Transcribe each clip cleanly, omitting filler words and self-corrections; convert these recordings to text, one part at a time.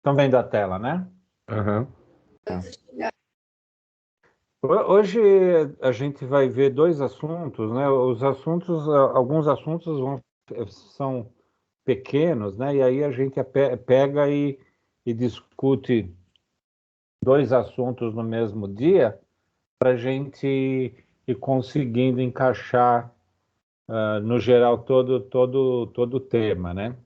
Estão vendo a tela, né? Aham. Hoje a gente vai ver dois assuntos, né? Os assuntos, alguns assuntos são pequenos, né? E aí a gente pega e discute dois assuntos no mesmo dia para a gente ir conseguindo encaixar, no geral, todo o tema, né?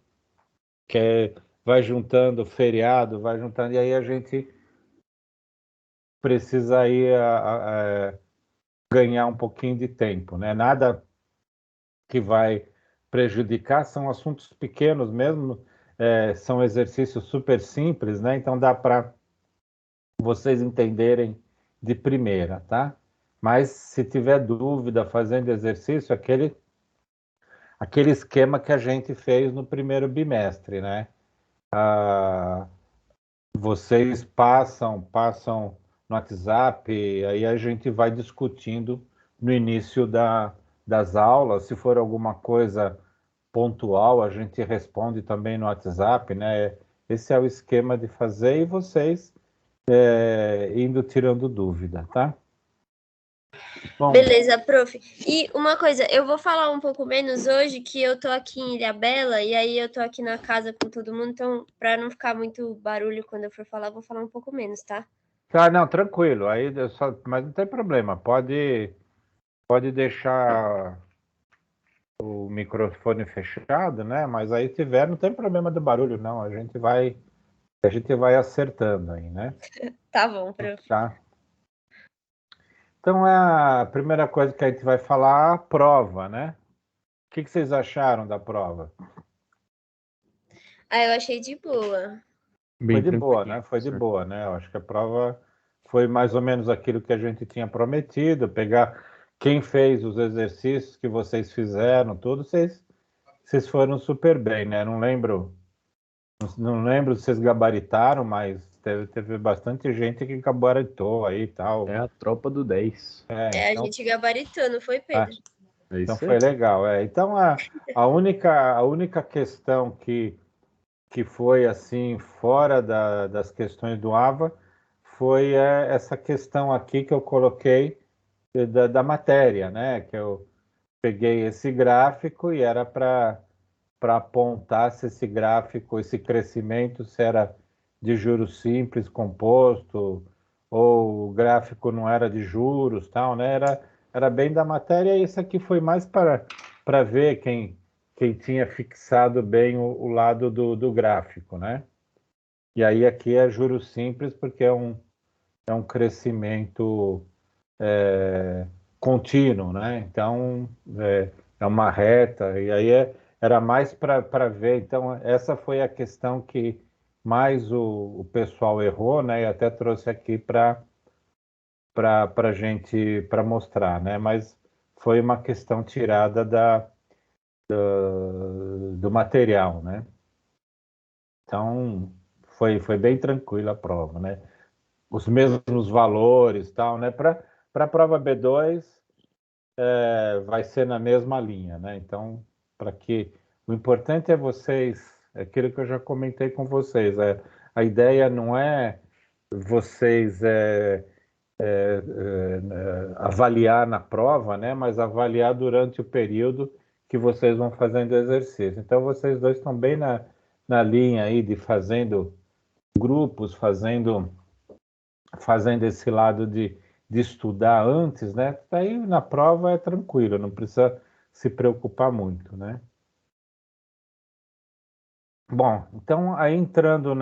Que vai juntando feriado, vai juntando, e aí a gente precisa aí ganhar um pouquinho de tempo, né? Nada que vai prejudicar, são assuntos pequenos mesmo, são exercícios super simples, né? Então dá para vocês entenderem de primeira, tá? Mas se tiver dúvida fazendo exercício, aquele esquema que a gente fez no primeiro bimestre, né? Vocês passam no WhatsApp, aí a gente vai discutindo no início das aulas. Se for alguma coisa pontual, a gente responde também no WhatsApp, né? Esse é o esquema de fazer e vocês indo tirando dúvida, tá? Bom, Beleza, prof. E uma coisa, eu vou falar um pouco menos hoje, que eu tô aqui em Ilhabela, e aí eu tô aqui na casa com todo mundo, então, para não ficar muito barulho quando eu for falar, eu vou falar um pouco menos, tá? tá, não, tranquilo. Aí mas não tem problema. Pode deixar o microfone fechado, né? Mas aí se tiver, não tem problema do barulho, não. A gente vai acertando aí, né? Tá bom, prof. Tá. Então, a primeira coisa que a gente vai falar, a prova, né? O que vocês acharam da prova? Ah, eu achei de boa. Foi Bem de boa, tranquilo, né? Foi de professor. boa, né? Eu acho que a prova foi mais ou menos aquilo que a gente tinha prometido, pegar quem fez os exercícios que vocês fizeram, tudo, vocês foram super bem, né? Não lembro se vocês gabaritaram, mas teve bastante gente que gabaritou aí e tal. É a tropa do 10. É, a Então, gente gabaritou, não foi, ah, Pedro? É então isso foi aí. legal. Então a única questão que foi assim fora das questões do AVA foi essa questão aqui que eu coloquei da matéria, né? Que eu peguei esse gráfico e era para apontar se esse gráfico, esse crescimento, se era de juros simples, composto, ou o gráfico não era de juros, tal, né? Era bem da matéria, e isso aqui foi mais para ver quem tinha fixado bem o lado do gráfico, né? E aí aqui é juros simples, porque é um crescimento contínuo, né? Então, é uma reta, e aí era mais para ver. Então, essa foi a questão que mais o pessoal errou, né? E até trouxe aqui para gente para mostrar, né? Mas foi uma questão tirada do material, né? Então, foi bem tranquila a prova, né? Os mesmos valores, tal, né? Para a prova B2, vai ser na mesma linha, né? Então, para que o importante é vocês, é aquilo que eu já comentei com vocês, a ideia não é vocês avaliar na prova, né? Mas avaliar durante o período que vocês vão fazendo exercício. Então, vocês dois estão bem na linha aí de fazendo grupos, fazendo esse lado de estudar antes, né? Daí na prova é tranquilo, não precisa se preocupar muito, né? Bom, então aí entrando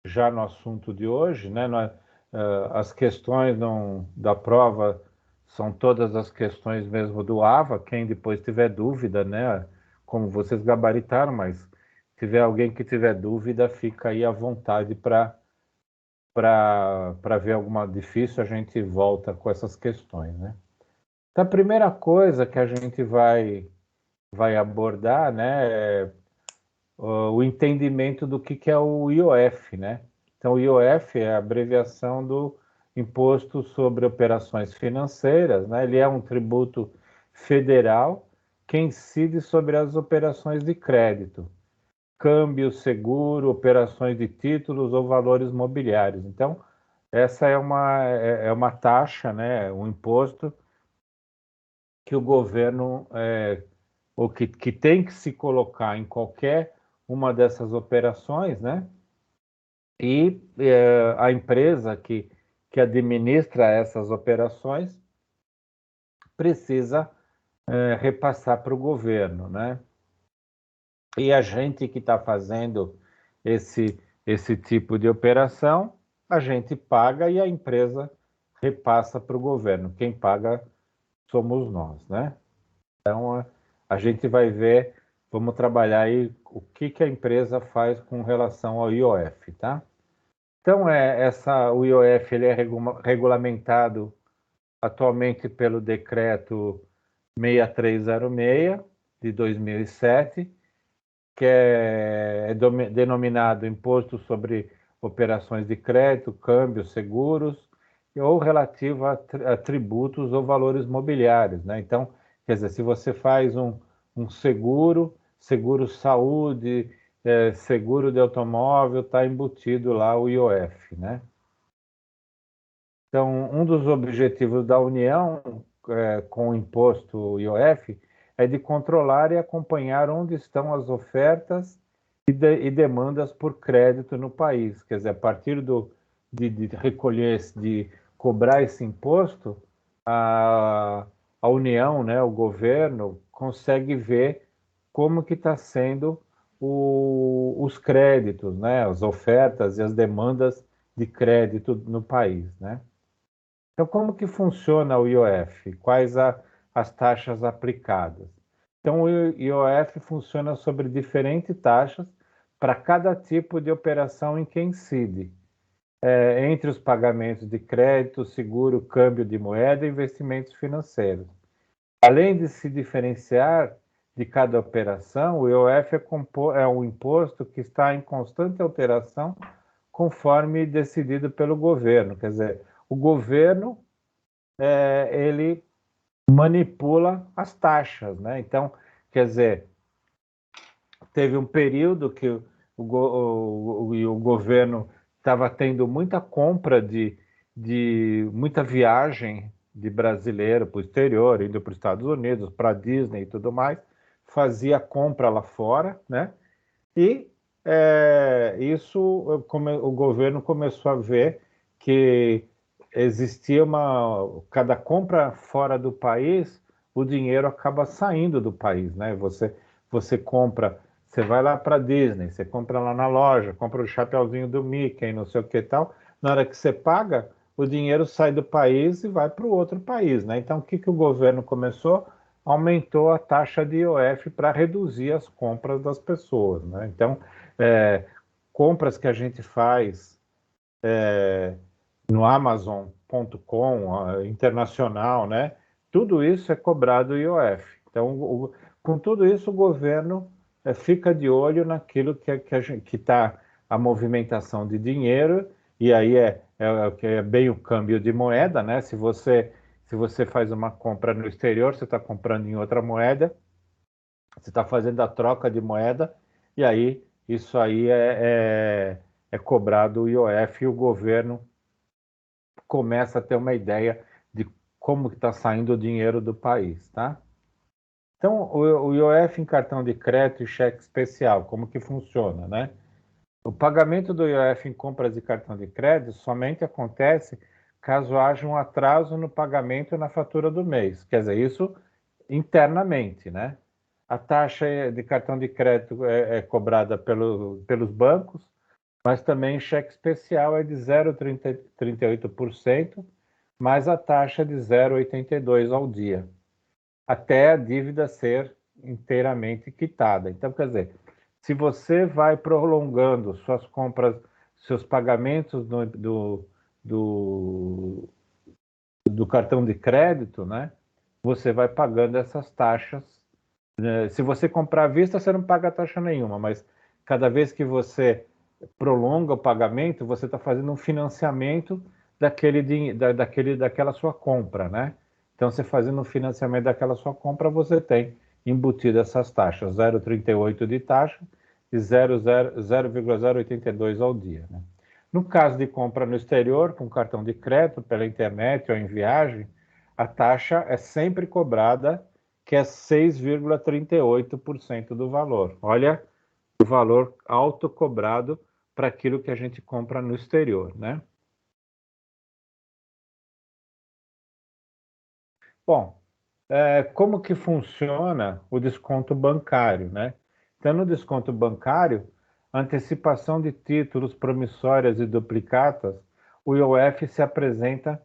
já no assunto de hoje, né? As questões da prova são todas as questões mesmo do AVA. Quem depois tiver dúvida, né? Como vocês gabaritaram, mas tiver alguém que tiver dúvida, fica aí à vontade para ver alguma difícil, a gente volta com essas questões, né? Então, a primeira coisa que a gente vai abordar, né, é o entendimento do que é o IOF, né? Então, o IOF é a abreviação do Imposto sobre Operações Financeiras, né? Ele é um tributo federal que incide sobre as operações de crédito. câmbio, seguro, operações de títulos ou valores mobiliários. Então, essa é uma taxa, né, um imposto que o governo ou que tem que se colocar em qualquer uma dessas operações, né? E a empresa que administra essas operações precisa repassar para o governo, né? E a gente que está fazendo esse tipo de operação, a gente paga e a empresa repassa para o governo. Quem paga somos nós, né? Então, a gente vai ver, vamos trabalhar aí o que a empresa faz com relação ao IOF, tá? Então, o IOF ele é regulamentado atualmente pelo decreto 6306 de 2007, que é denominado Imposto sobre Operações de Crédito, Câmbios, Seguros, ou relativo a tributos ou valores mobiliários, né? Então, quer dizer, se você faz um seguro saúde, seguro de automóvel, está embutido lá o IOF, né? Então, um dos objetivos da União com o imposto IOF é de controlar e acompanhar onde estão as ofertas e demandas por crédito no país. Quer dizer, a partir de recolher, de cobrar esse imposto, a União, né, o governo, consegue ver como que está sendo os créditos, né, as ofertas e as demandas de crédito no país, né? Então, como que funciona o IOF? Quais as taxas aplicadas? Então, o IOF funciona sobre diferentes taxas para cada tipo de operação em que incide, entre os pagamentos de crédito, seguro, câmbio de moeda e investimentos financeiros. Além de se diferenciar de cada operação, o IOF é um imposto que está em constante alteração conforme decidido pelo governo. Quer dizer, o governo ele manipula as taxas, né? Então, quer dizer, teve um período que o governo estava tendo muita compra de muita viagem de brasileiro para o exterior, indo para os Estados Unidos, para a Disney e tudo mais, fazia compra lá fora, né? E o governo começou a ver que existia cada compra fora do país, o dinheiro acaba saindo do país, né? Você compra, você vai lá para Disney, você compra lá na loja, compra o chapeuzinho do Mickey, não sei o que e tal. Na hora que você paga, o dinheiro sai do país e vai para o outro país, né? Então, o que o governo começou? Aumentou a taxa de IOF para reduzir as compras das pessoas, né? Então, compras que a gente faz no Amazon.com, internacional, né? Tudo isso é cobrado IOF. Então, com tudo isso, o governo fica de olho naquilo que está a movimentação de dinheiro, e aí é bem o câmbio de moeda, né? Se você faz uma compra no exterior, você está comprando em outra moeda, você está fazendo a troca de moeda, e aí isso aí é cobrado o IOF, e o governo começa a ter uma ideia de como está saindo o dinheiro do país, tá? Então, o IOF em cartão de crédito e cheque especial, como que funciona, né? O pagamento do IOF em compras de cartão de crédito somente acontece caso haja um atraso no pagamento na fatura do mês. Quer dizer, isso internamente, né? A taxa de cartão de crédito é cobrada pelos bancos, mas também cheque especial é de 0,38%, mais a taxa de 0,82 ao dia, até a dívida ser inteiramente quitada. Então, quer dizer, se você vai prolongando suas compras, seus pagamentos do cartão de crédito, né, você vai pagando essas taxas. Se você comprar à vista, você não paga taxa nenhuma, mas cada vez que você prolonga o pagamento, você está fazendo um financiamento daquela sua compra, né? Então, você fazendo um financiamento daquela sua compra, você tem embutido essas taxas, 0,38 de taxa e 0,082 ao dia, né? No caso de compra no exterior, com cartão de crédito, pela internet ou em viagem, a taxa é sempre cobrada, que é 6,38% do valor. Olha o valor alto cobrado para aquilo que a gente compra no exterior, né? Bom, como que funciona o desconto bancário, né? Então, no desconto bancário, antecipação de títulos promissórias e duplicatas, o IOF se apresenta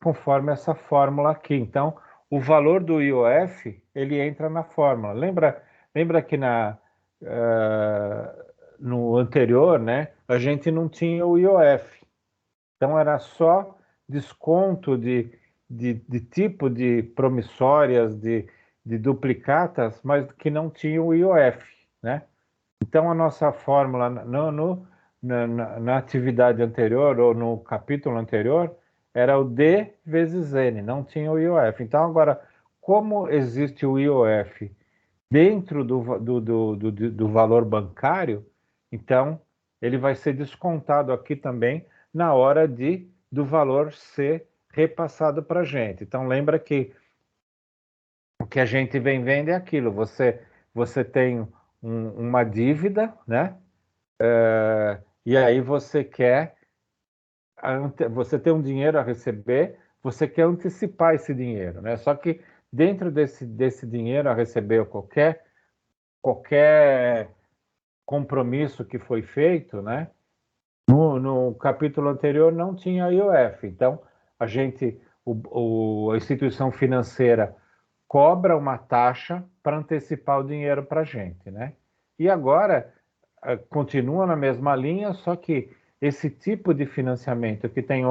conforme essa fórmula aqui. Então, o valor do IOF, ele entra na fórmula. Lembra que no anterior, né, a gente não tinha o IOF. Então, era só desconto de tipo de promissórias, de duplicatas, mas que não tinha o IOF, né? Então, a nossa fórmula na atividade anterior, ou no capítulo anterior, era o D vezes N, não tinha o IOF. Então, agora, como existe o IOF dentro do valor bancário, então, ele vai ser descontado aqui também na hora do valor ser repassado para a gente. Então, lembra que o que a gente vem vendo é aquilo, você tem uma dívida, né? E aí você tem um dinheiro a receber, você quer antecipar esse dinheiro, né? Só que dentro desse dinheiro a receber, qualquer compromisso que foi feito, né? No capítulo anterior não tinha IOF, então a instituição financeira cobra uma taxa para antecipar o dinheiro para a gente, né? E agora continua na mesma linha, só que esse tipo de financiamento que tem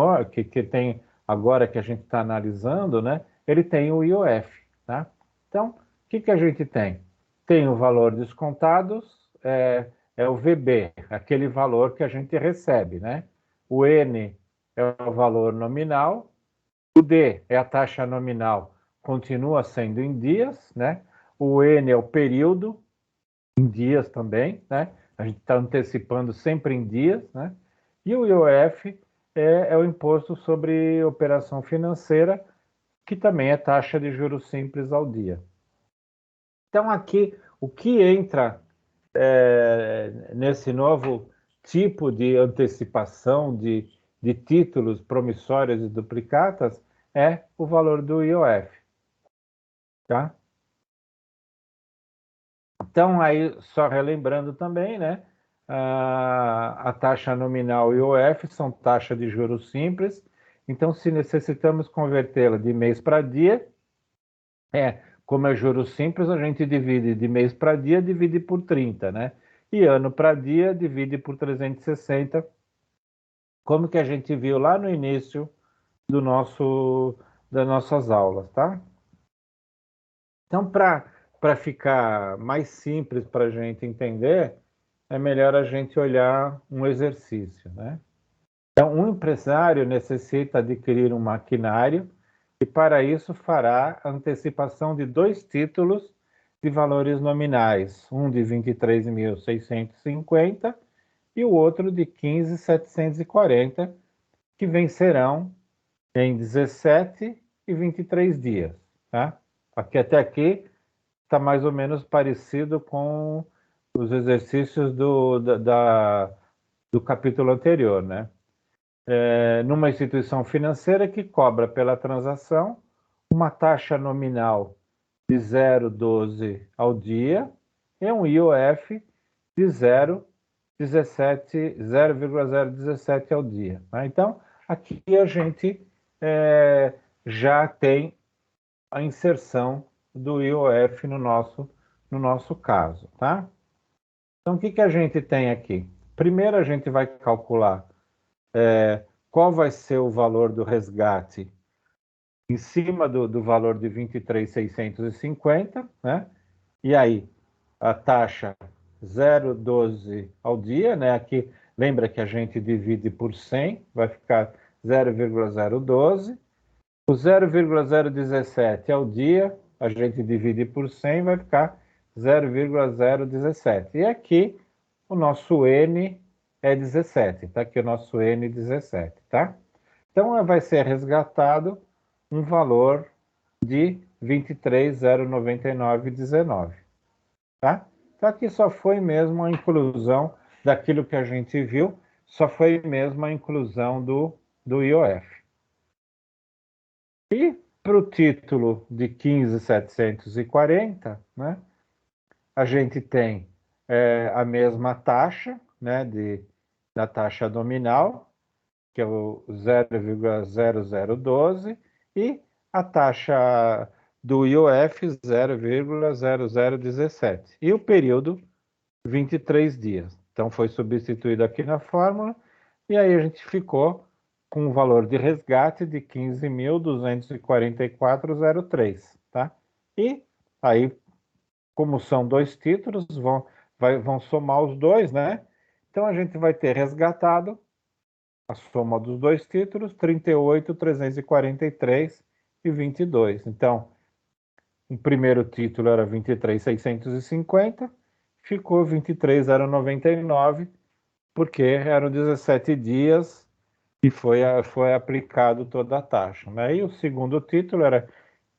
agora que a gente está analisando, né? Ele tem o IOF, tá? Então, o que a gente tem? Tem o valor descontados, o VB, aquele valor que a gente recebe, né? O N é o valor nominal, o D é a taxa nominal, continua sendo em dias, né? O N é o período, em dias também, né? A gente está antecipando sempre em dias, né? E o IOF é o imposto sobre operação financeira, que também é taxa de juros simples ao dia. Então, aqui, o que entra nesse novo tipo de antecipação de títulos promissórios e duplicatas é o valor do IOF, tá? Então, aí, só relembrando também, né? A taxa nominal e o IOF são taxa de juros simples. Então, se necessitamos convertê-la de mês para dia, como é juros simples, a gente divide de mês para dia, divide por 30, né? E ano para dia, divide por 360, como que a gente viu lá no início das nossas aulas, tá? Então, para ficar mais simples para a gente entender, é melhor a gente olhar um exercício, né? Então, um empresário necessita adquirir um maquinário e, para isso, fará a antecipação de 2 títulos de valores nominais, um de 23.650 e o outro de 15.740, que vencerão em 17 e 23 dias, tá? Até aqui está mais ou menos parecido com os exercícios do capítulo anterior, né? Numa instituição financeira que cobra pela transação uma taxa nominal de 0,12 ao dia e um IOF de 0,017 ao dia, tá? Então, aqui a gente já tem a inserção do IOF no nosso caso, tá? Então, o que a gente tem aqui? Primeiro, a gente vai calcular qual vai ser o valor do resgate em cima do valor de 23.650, né? E aí, a taxa 0,12 ao dia, né? Aqui, lembra que a gente divide por 100, vai ficar 0,012. O 0,017 ao dia, a gente divide por 100, vai ficar 0,017. E aqui, o nosso N é 17. Está aqui o nosso N 17, tá? Então, vai ser resgatado um valor de 23.099,19, tá? Então, aqui só foi mesmo a inclusão daquilo que a gente viu, só foi mesmo a inclusão do IOF. E para o título de 15.740, né, a gente tem a mesma taxa, né, da taxa nominal, que é o 0,0012, e a taxa do IOF 0,0017. E o período, 23 dias. Então, foi substituído aqui na fórmula, e aí a gente ficou com um valor de resgate de 15.244,03, tá? E aí, como são dois títulos, vão somar os dois, né? Então, a gente vai ter resgatado a soma dos dois títulos, 38.343,22. Então, o primeiro título era 23.650, ficou 23.099, porque eram 17 dias e foi aplicado toda a taxa, né? E o segundo título era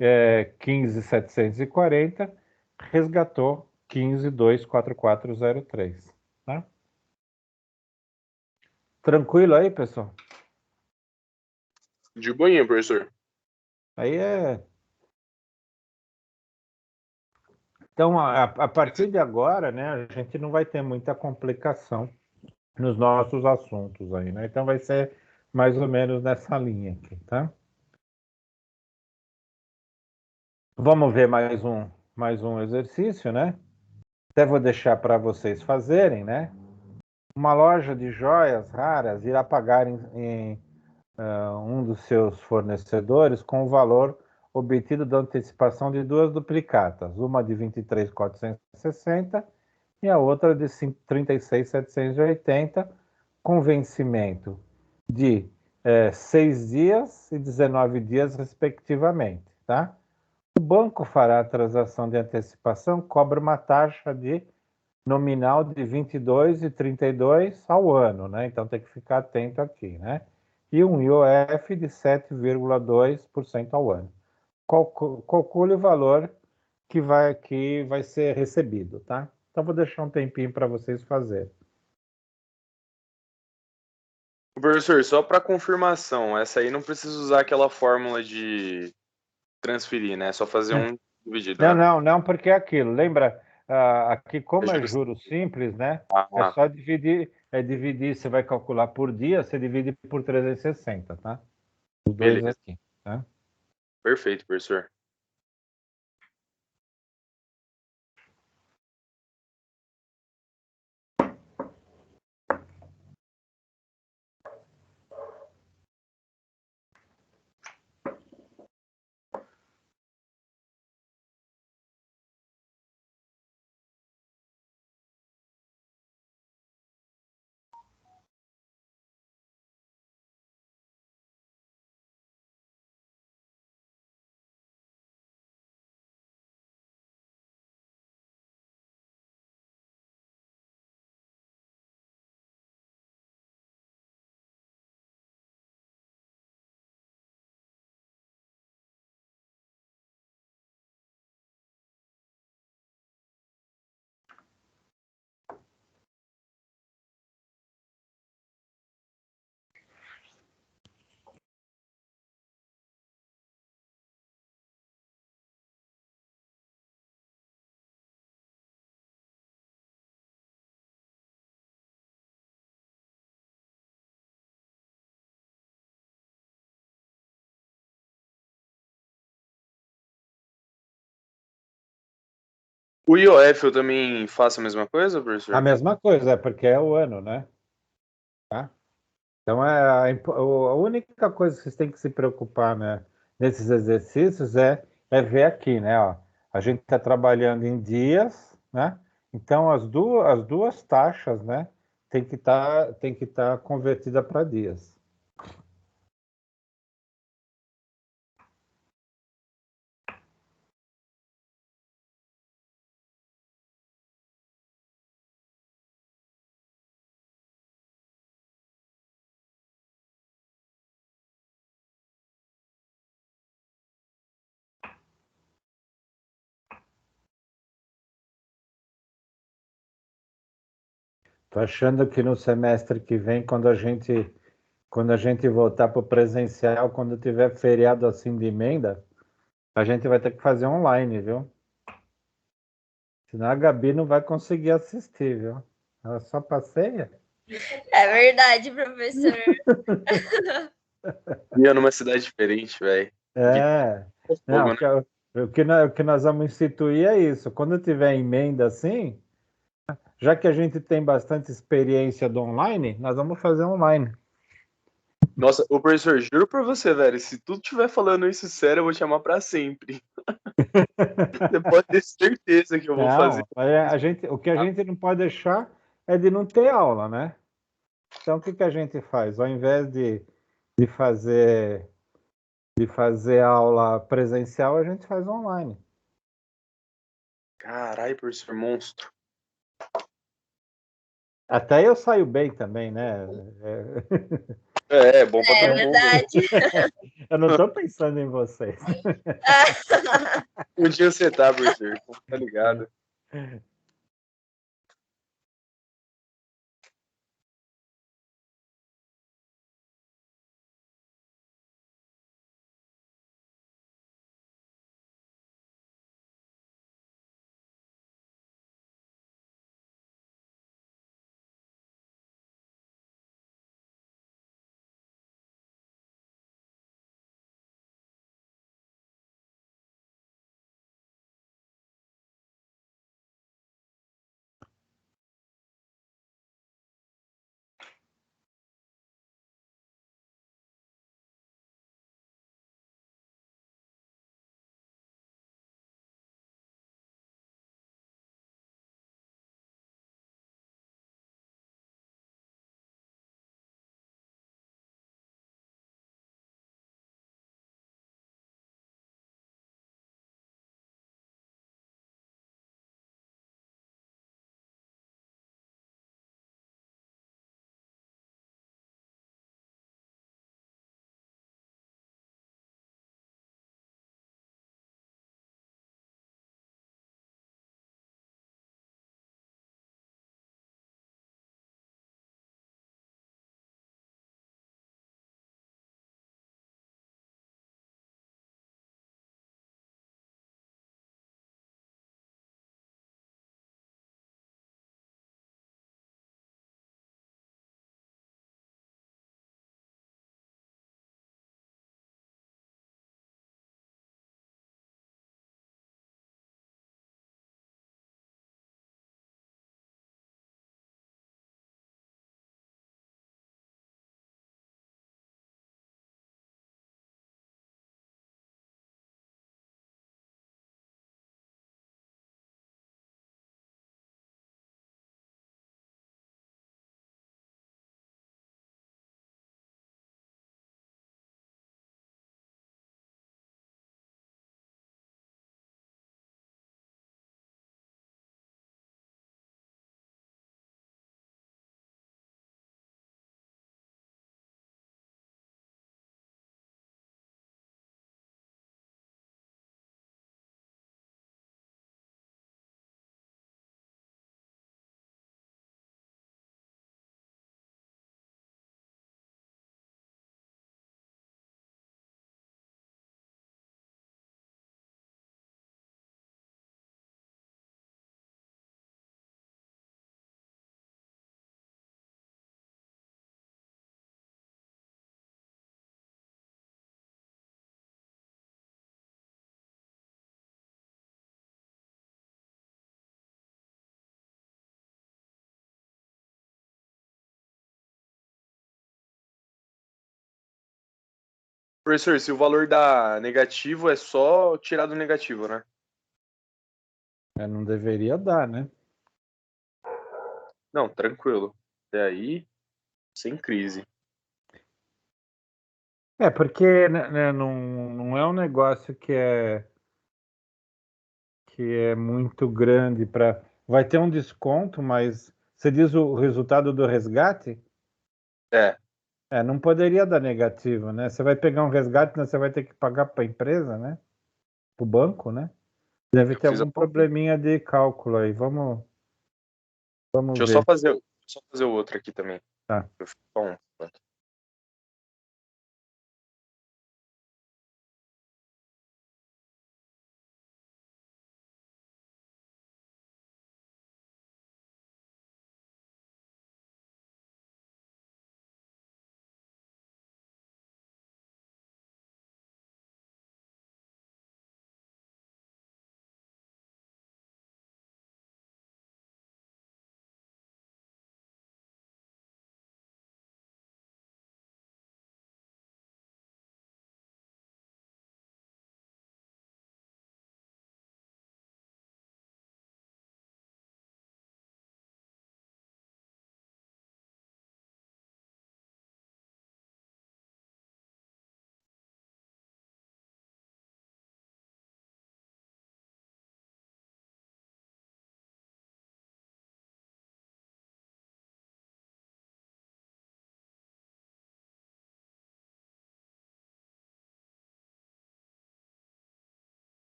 15.740, resgatou 15.244,03, tá? Tranquilo aí, pessoal? De boinha, professor. Aí é. Então, a partir de agora, né, a gente não vai ter muita complicação nos nossos assuntos aí, né? Então, vai ser mais ou menos nessa linha aqui, tá? Vamos ver mais um exercício, né? Até vou deixar para vocês fazerem, né? Uma loja de joias raras irá pagar em um dos seus fornecedores com o valor obtido da antecipação de duas duplicatas, uma de 23.460 e a outra de 36.780, com vencimento de 6 dias e 19 dias, respectivamente, tá? O banco fará a transação de antecipação, cobra uma taxa de nominal de 22,32 ao ano, né? Então tem que ficar atento aqui, né? E um IOF de 7,2% ao ano. Calcule o valor que vai ser recebido, tá? Então vou deixar um tempinho para vocês fazerem. Professor, só para confirmação, essa aí não precisa usar aquela fórmula de transferir, né? É só fazer um dividido, né? Não, porque é aquilo. Lembra, aqui como é juros simples, né? É Ah, só dividir, você vai calcular por dia, você divide por 360, tá? Os dois beleza. aqui, tá? Perfeito, professor. O IOF eu também faço a mesma coisa, A professor? mesma coisa, porque é o ano, né? Tá? Então, a única coisa que vocês têm que se preocupar, né, nesses exercícios é ver aqui, né? Ó, a gente está trabalhando em dias, né? Então, as duas taxas, né, tem que estar convertida para dias. Tô achando que no semestre que vem, quando a gente voltar para o presencial, quando tiver feriado assim de emenda, a gente vai ter que fazer online, viu? Senão a Gabi não vai conseguir assistir, viu? Ela só passeia. É verdade, professor. Ia numa cidade diferente, velho. Não, Fogo, né? o que nós vamos instituir é isso. Quando tiver emenda assim, já que a gente tem bastante experiência do online, nós vamos fazer online. Nossa, ô professor, juro pra você, velho, se tu estiver falando isso sério, eu vou te chamar pra sempre. Você pode ter certeza que eu vou fazer. Não, o que a gente não pode deixar é de não ter aula, né? Então, o que a gente faz? Ao invés de fazer aula presencial, a gente faz online. Caralho, professor monstro. Até eu saio bem também, né? É bom pra É todo mundo. verdade. Eu não estou pensando em vocês. Um dia você tá, professor, tá ligado? Professor, se o valor dá negativo, é só tirar do negativo, né? Não deveria dar, né? Não, tranquilo. Até aí, sem crise. Porque né, não é um negócio que é muito grande para. Vai ter um desconto, mas você diz o resultado do resgate? É, Não poderia dar negativo, né? Você vai pegar um resgate, né, você vai ter que pagar para a empresa, né? Para o banco, né? Deve eu ter fiz a algum conta. probleminha de cálculo aí. Vamos Deixa eu só ver. fazer Só fazer o outro aqui também. Tá. Eu fiz só um.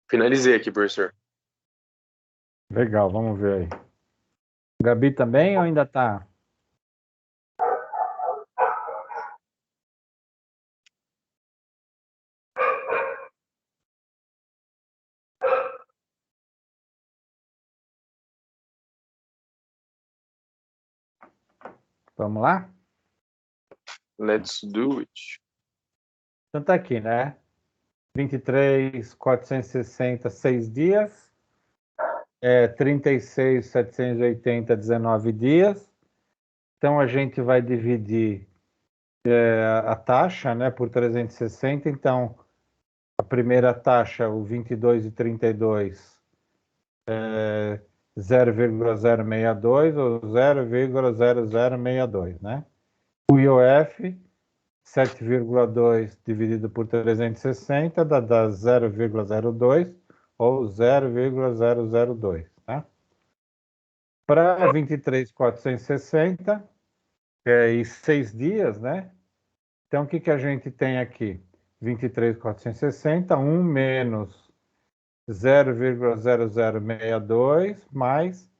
Finalizei aqui, professor. Legal, vamos ver aí. Gabi também ou ainda tá? Vamos lá? Let's do it. Então tá aqui, né? 23.460, 6 dias. 36.780, 19 dias. Então a gente vai dividir a taxa, né, por 360. Então a primeira taxa, o 22,32, 0,062 ou 0,0062, né? O IOF, 7,2 dividido por 360 dá 0,02 ou 0,002, tá? Para 23.460, e 6 dias, né? Então, o que a gente tem aqui? 23.460, 1 menos 0,0062 mais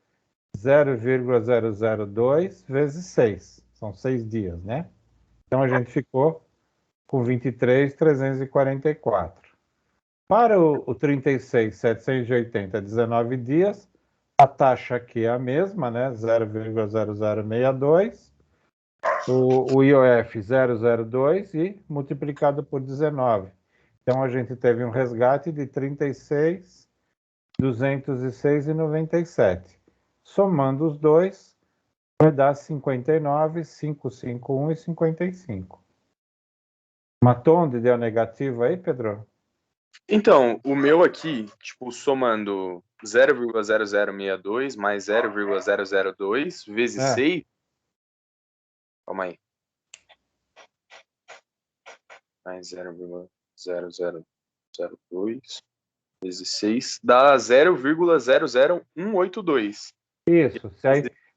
0,002 vezes 6. São 6 dias, né? Então, a gente ficou com 23.344. Para o 36.780, 19 dias, a taxa aqui é a mesma, né? 0,0062. O IOF 002 e multiplicado por 19. Então, a gente teve um resgate de 36.206,97. Somando os dois, vai dar 59.551 e 55. Matou onde deu negativo aí, Pedro? Então, o meu aqui, tipo, somando 0,0062 mais 0,002 vezes 6. Calma aí. Mais 0,0002 vezes 6 dá 0,00182. Isso.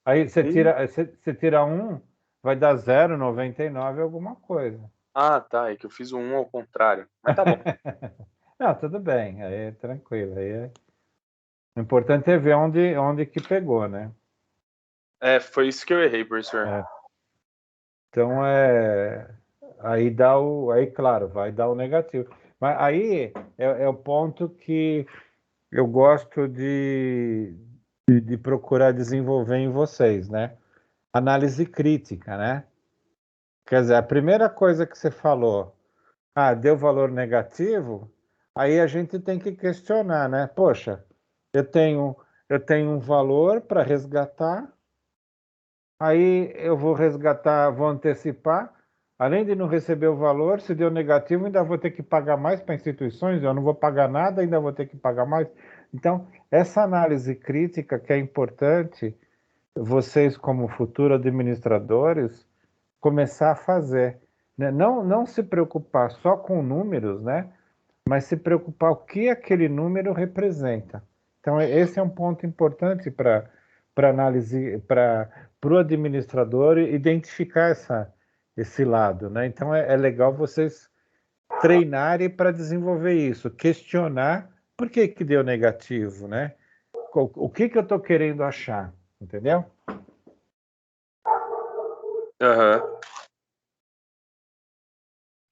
Aí você tira 1, vai dar 0,99 alguma coisa. Ah, tá. É que eu fiz o 1 ao contrário. Mas tá bom. Não, tudo bem. Aí é tranquilo. O importante é ver onde que pegou, né? Foi isso que eu errei, professor. Então, aí claro, vai dar o negativo. Mas aí é o ponto que eu gosto de procurar desenvolver em vocês, né? Análise crítica, né? Quer dizer, a primeira coisa que você falou, deu valor negativo, aí a gente tem que questionar, né? Poxa, eu tenho um valor para resgatar, aí eu vou resgatar, vou antecipar, além de não receber o valor, se deu negativo, ainda vou ter que pagar mais para instituições, eu não vou pagar nada, ainda vou ter que pagar mais. Então, essa análise crítica que é importante, vocês como futuros administradores, começar a fazer, né? Não se preocupar só com números, né? Mas se preocupar o que aquele número representa. Então, esse é um ponto importante para análise, para o administrador identificar esse lado, né? Então, é legal vocês treinarem para desenvolver isso, questionar por que deu negativo, né? O que eu estou querendo achar, entendeu? Aham.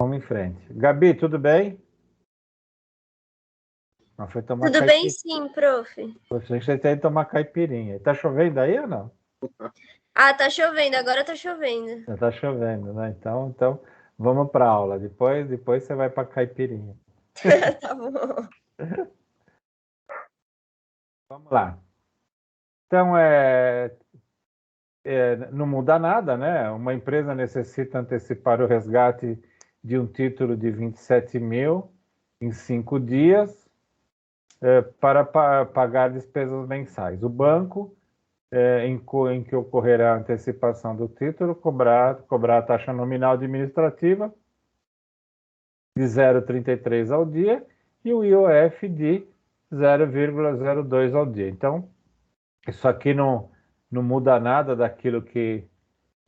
Vamos em frente. Gabi, tudo bem? Não foi tomar Tudo bem, caipirinha. sim, prof. Você tem que tomar caipirinha. Tá chovendo aí ou não? Tá chovendo, agora tá chovendo. Já tá chovendo, né? Então vamos para aula. Depois você vai para caipirinha. Tá bom. Vamos lá. Então, não muda nada, né? Uma empresa necessita antecipar o resgate de um título de 27 mil em 5 dias para pagar despesas mensais. O banco, em que ocorrerá a antecipação do título, cobrar a taxa nominal administrativa de 0,33 ao dia e o IOF de 0,02 ao dia. Então, isso aqui não muda nada daquilo que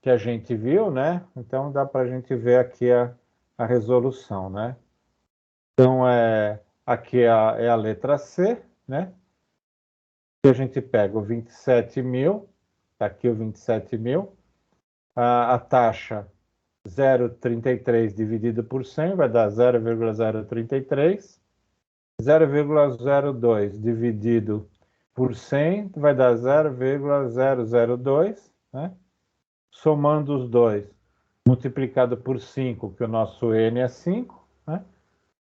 a gente viu, né? Então, dá para a gente ver aqui a resolução, né? Então, aqui é a letra C, né? A gente pega o 27 mil, está aqui o 27 mil, a taxa 0,33 dividido por 100 vai dar 0,033, 0,02 dividido por 100 vai dar 0,002, né? Somando os dois, multiplicado por 5, que o nosso N é 5, né?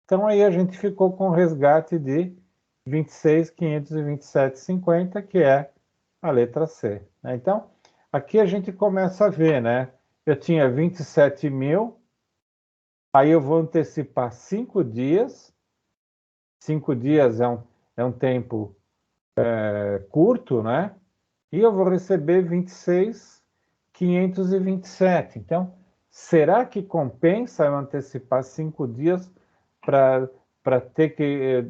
Então aí a gente ficou com o resgate de 26.527,50, que é a letra C, né? Então, aqui a gente começa a ver, né? Eu tinha 27 mil, aí eu vou antecipar 5 dias. 5 dias é um tempo curto, né? E eu vou receber 26.527. Então, será que compensa eu antecipar 5 dias para ter que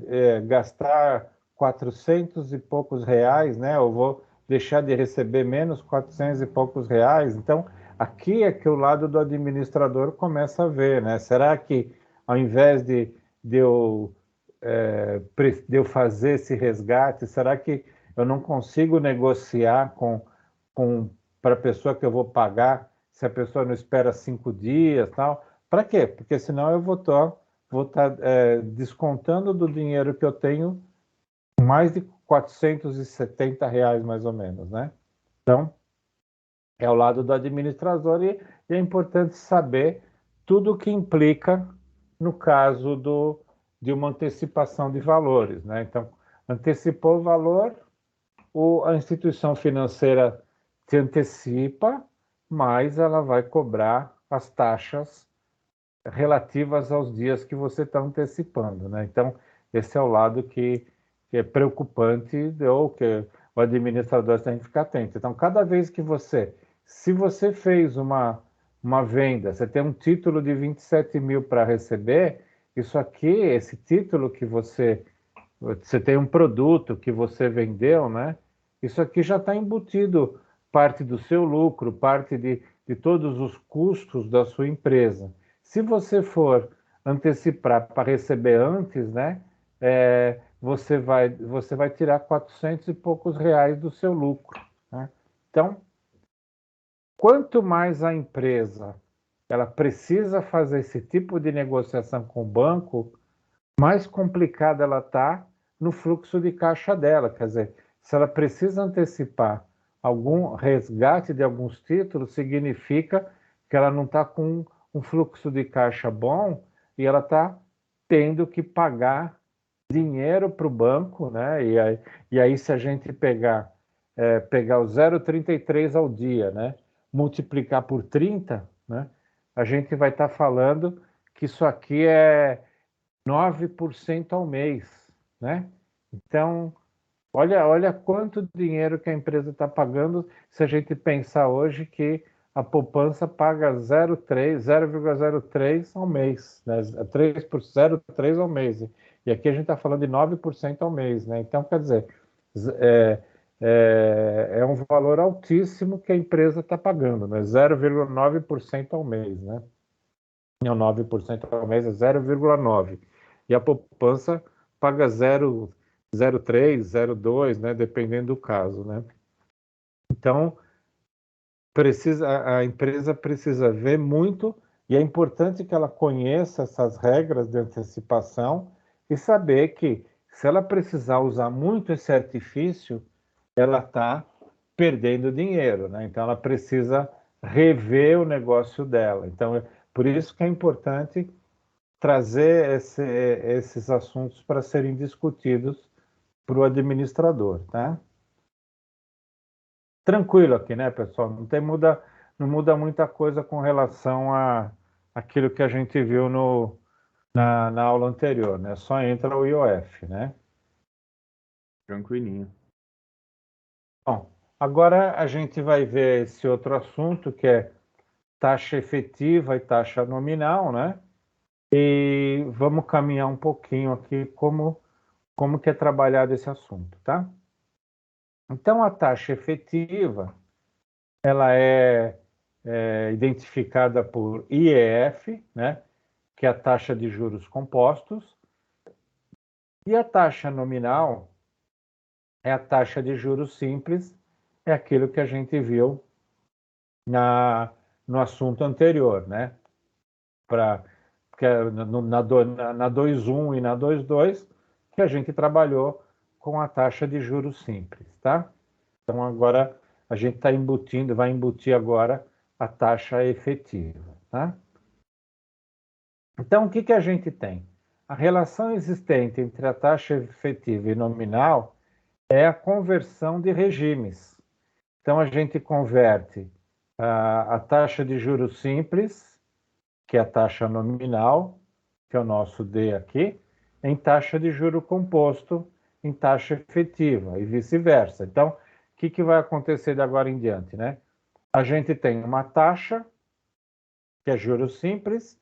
gastar 400 e poucos reais, né? Eu vou deixar de receber menos 400 e poucos reais. Então, aqui é que o lado do administrador começa a ver, né? Será que ao invés de eu fazer esse resgate, será que eu não consigo negociar para a pessoa que eu vou pagar, se a pessoa não espera 5 dias, tal? Para quê? Porque senão eu vou estar descontando do dinheiro que eu tenho mais de 470 reais, mais ou menos, né? Então, é o lado do administrador e é importante saber tudo o que implica no caso de uma antecipação de valores, né? Então, antecipou o valor, a instituição financeira te antecipa, mas ela vai cobrar as taxas relativas aos dias que você está antecipando, né? Então, esse é o lado que é preocupante ou que o administrador tem que ficar atento. Então, cada vez que se você fez uma venda, você tem um título de 27 mil para receber, isso aqui, esse título que você tem um produto que você vendeu, né? Isso aqui já está embutido parte do seu lucro, parte de todos os custos da sua empresa. Se você for antecipar para receber antes, né? Você vai tirar 400 e poucos reais do seu lucro, né? Então, quanto mais a empresa ela precisa fazer esse tipo de negociação com o banco, mais complicada ela está, no fluxo de caixa dela. Quer dizer, se ela precisa antecipar algum resgate de alguns títulos, significa que ela não está com um fluxo de caixa bom e ela está tendo que pagar dinheiro para o banco, né? E aí, se a gente pegar o 0,33 ao dia, né? Multiplicar por 30, né? A gente vai estar falando que isso aqui é 9% ao mês, né? Então, olha quanto dinheiro que a empresa está pagando se a gente pensar hoje que a poupança paga 0,03 ao mês, né? 0,3 ao mês. E aqui a gente está falando de 9% ao mês, né? Então, quer dizer, é, é um valor altíssimo que a empresa está pagando, né? 0,9% ao mês, né? Não, 9% ao mês é 0,9. E a poupança paga 0,03, 0,2, né? Dependendo do caso, né? Então, a empresa precisa ver muito, e é importante que ela conheça essas regras de antecipação e saber que, se ela precisar usar muito esse artifício, ela está perdendo dinheiro, né? Então, ela precisa rever o negócio dela. Então, por isso que é importante trazer esses assuntos para serem discutidos para o administrador, tá? Tranquilo aqui, né, pessoal? Não muda muita coisa com relação a aquilo que a gente viu na aula anterior, né? Só entra o IOF, né? Tranquilinho. Bom, agora a gente vai ver esse outro assunto, que é taxa efetiva e taxa nominal, né? E vamos caminhar um pouquinho aqui como que é trabalhado esse assunto, tá? Então, a taxa efetiva, ela é identificada por IEF, né, que é a taxa de juros compostos, e a taxa nominal é a taxa de juros simples, é aquilo que a gente viu no assunto anterior, né? Que é na 2.1 e na 2.2, que a gente trabalhou com a taxa de juros simples, tá? Então, agora a gente vai embutir agora a taxa efetiva, tá? Então, o que a gente tem? A relação existente entre a taxa efetiva e nominal é a conversão de regimes. Então, a gente converte a taxa de juros simples, que é a taxa nominal, que é o nosso D aqui, em taxa de juro composto, em taxa efetiva, e vice-versa. Então, o que vai acontecer de agora em diante, né? A gente tem uma taxa, que é juros simples,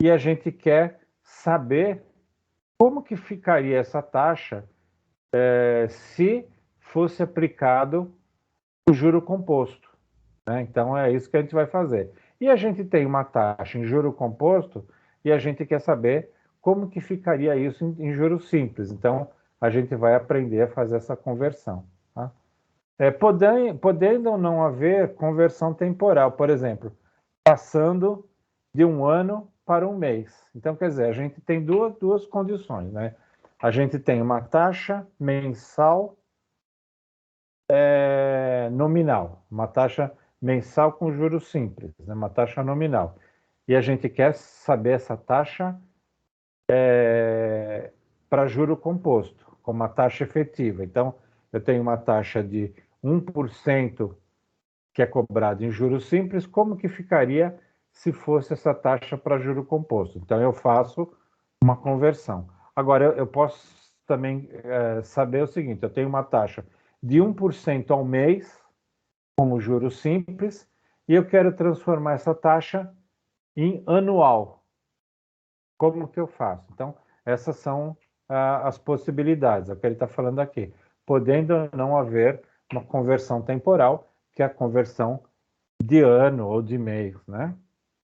e a gente quer saber como que ficaria essa taxa se fosse aplicado o juro composto, né? Então, é isso que a gente vai fazer. E a gente tem uma taxa em juro composto e a gente quer saber como que ficaria isso em juros simples. Então, a gente vai aprender a fazer essa conversão, tá? Podendo ou não haver conversão temporal, por exemplo, passando de um ano para um mês. Então, quer dizer, a gente tem duas condições, né? A gente tem uma taxa mensal nominal, uma taxa mensal com juros simples, né? Uma taxa nominal. E a gente quer saber essa taxa para juro composto, como uma taxa efetiva. Então, eu tenho uma taxa de 1% que é cobrado em juros simples, como que ficaria se fosse essa taxa para juro composto? Então, eu faço uma conversão. Agora, eu posso também saber o seguinte, eu tenho uma taxa de 1% ao mês, como juros simples, e eu quero transformar essa taxa em anual. Como que eu faço? Então, essas são as possibilidades, é o que ele está falando aqui. Podendo não haver uma conversão temporal, que é a conversão de ano ou de mês, né?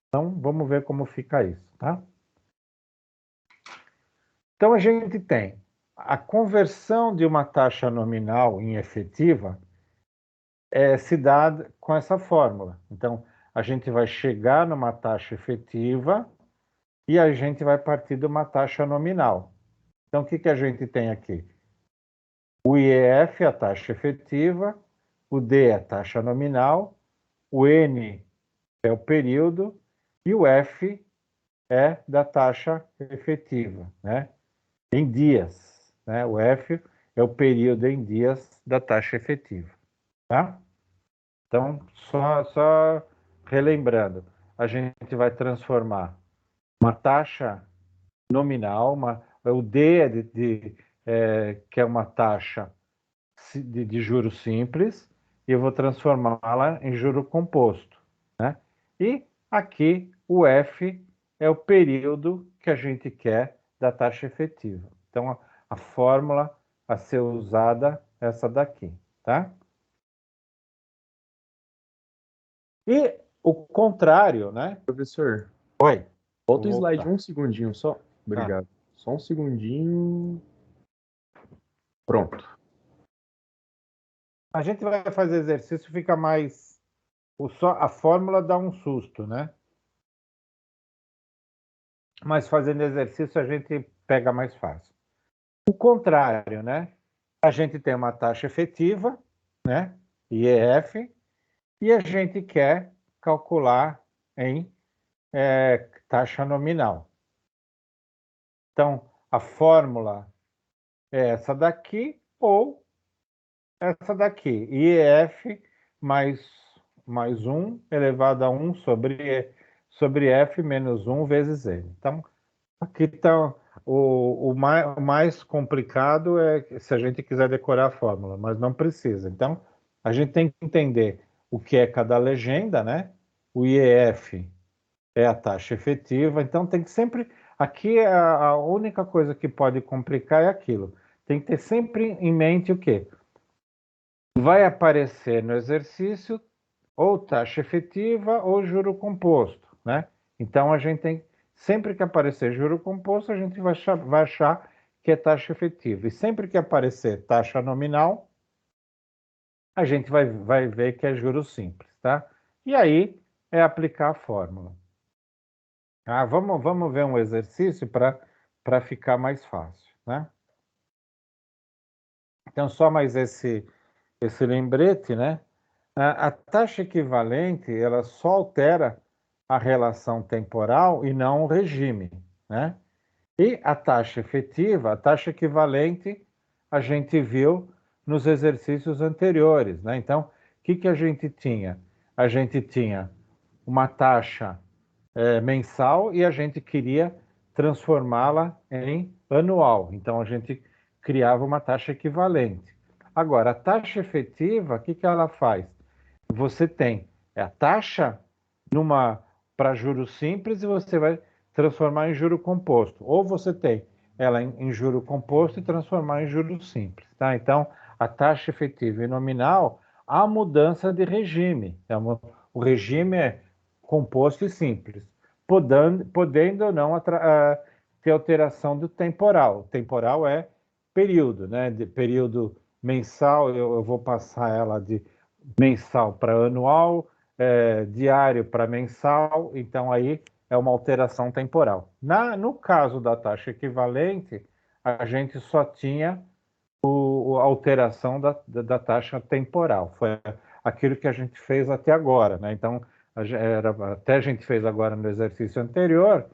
Então, vamos ver como fica isso, tá? Então, a gente tem a conversão de uma taxa nominal em efetiva se dá com essa fórmula. Então, a gente vai chegar numa taxa efetiva e a gente vai partir de uma taxa nominal. Então, o que a gente tem aqui? O IEF é a taxa efetiva, o D é a taxa nominal, o N é o período e o F é da taxa efetiva, né? Em dias, né? O F é o período em dias da taxa efetiva, tá? Então, só relembrando, a gente vai transformar uma taxa nominal, o D é que é uma taxa de juros simples, e eu vou transformá-la em juro composto, né? E aqui o F é o período que a gente quer da taxa efetiva. Então, a fórmula a ser usada é essa daqui, tá? E o contrário, né? Professor, Oi. volta o Vou slide voltar. um segundinho só. Obrigado. Só um segundinho. Pronto. A gente vai fazer exercício, fica mais... a fórmula dá um susto, né? Mas fazendo exercício a gente pega mais fácil. O contrário, né? A gente tem uma taxa efetiva, né? IEF, e a gente quer calcular em taxa nominal. Então, a fórmula é essa daqui ou essa daqui. IEF mais 1 elevado a 1 sobre F menos 1 vezes N. Então, aqui está o mais complicado é se a gente quiser decorar a fórmula, mas não precisa. Então, a gente tem que entender o que é cada legenda, né? O IEF é a taxa efetiva, então tem que sempre... Aqui a única coisa que pode complicar é aquilo. Tem que ter sempre em mente o quê? Vai aparecer no exercício ou taxa efetiva ou juro composto, né? Então a gente tem, sempre que aparecer juro composto, a gente vai achar que é taxa efetiva. E sempre que aparecer taxa nominal, a gente vai ver que é juro simples, tá? E aí é aplicar a fórmula. Vamos ver um exercício para ficar mais fácil, né? Então, só mais esse lembrete, né? A taxa equivalente, ela só altera a relação temporal e não o regime, né? E a taxa efetiva, a taxa equivalente, a gente viu nos exercícios anteriores, né? Então, o que a gente tinha? A gente tinha uma taxa mensal e a gente queria transformá-la em anual. Então, a gente criava uma taxa equivalente. Agora, a taxa efetiva, o que ela faz? Você tem a taxa para juros simples e você vai transformar em juro composto. Ou você tem ela em juro composto e transformar em juro simples. Tá? Então, a taxa efetiva e nominal, há mudança de regime. Então, o regime é composto e simples, podendo ou não ter alteração do temporal. O temporal é período, né? De período mensal, eu vou passar ela de mensal para anual, diário para mensal, então aí é uma alteração temporal. No caso da taxa equivalente, a gente só tinha a alteração da taxa temporal. Foi aquilo que a gente fez até agora, né? Então, até a gente fez agora no exercício anterior,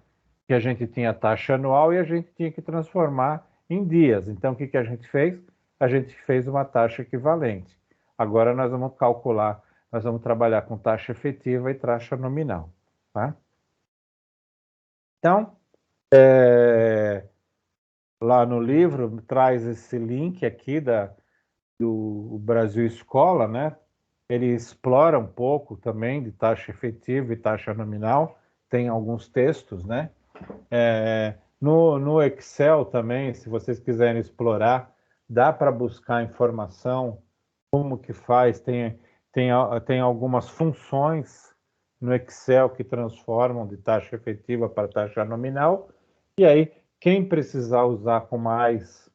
que a gente tinha taxa anual e a gente tinha que transformar em dias. Então, o que a gente fez? A gente fez uma taxa equivalente. Agora nós vamos calcular, nós vamos trabalhar com taxa efetiva e taxa nominal, tá? Então, lá no livro traz esse link aqui do Brasil Escola, né? Ele explora um pouco também de taxa efetiva e taxa nominal, tem alguns textos, né? No Excel também, se vocês quiserem explorar, dá para buscar informação, como que faz, tem algumas funções no Excel que transformam de taxa efetiva para taxa nominal, e aí quem precisar usar com mais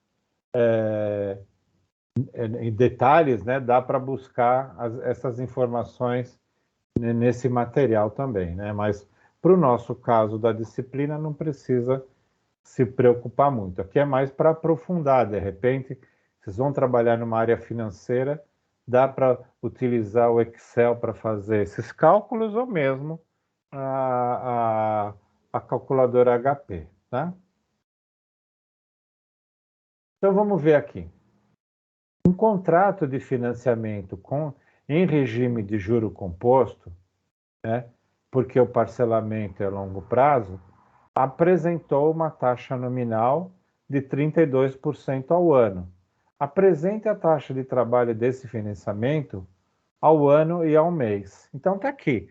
em detalhes, né, dá para buscar essas informações nesse material também, né? Mas para o nosso caso da disciplina não precisa se preocupar muito. Aqui é mais para aprofundar, de repente, Vocês vão trabalhar numa área financeira, dá para utilizar o Excel para fazer esses cálculos ou mesmo a calculadora HP, tá? Então vamos ver aqui. Um contrato de financiamento em regime de juro composto, né, porque o parcelamento é a longo prazo, apresentou uma taxa nominal de 32% ao ano. Apresente a taxa de trabalho desse financiamento ao ano e ao mês. Então está aqui.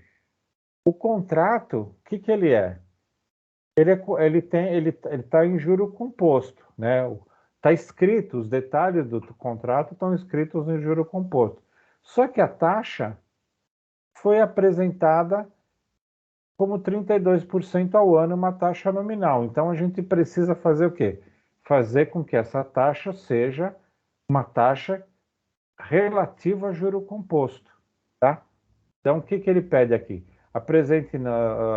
O contrato, o que ele é? Ele está em juro composto, né? Está escrito, os detalhes do contrato estão escritos em juro composto. Só que a taxa foi apresentada como 32% ao ano, uma taxa nominal. Então a gente precisa fazer o quê? Fazer com que essa taxa seja uma taxa relativa a juro composto, tá? Então o que ele pede aqui? Apresente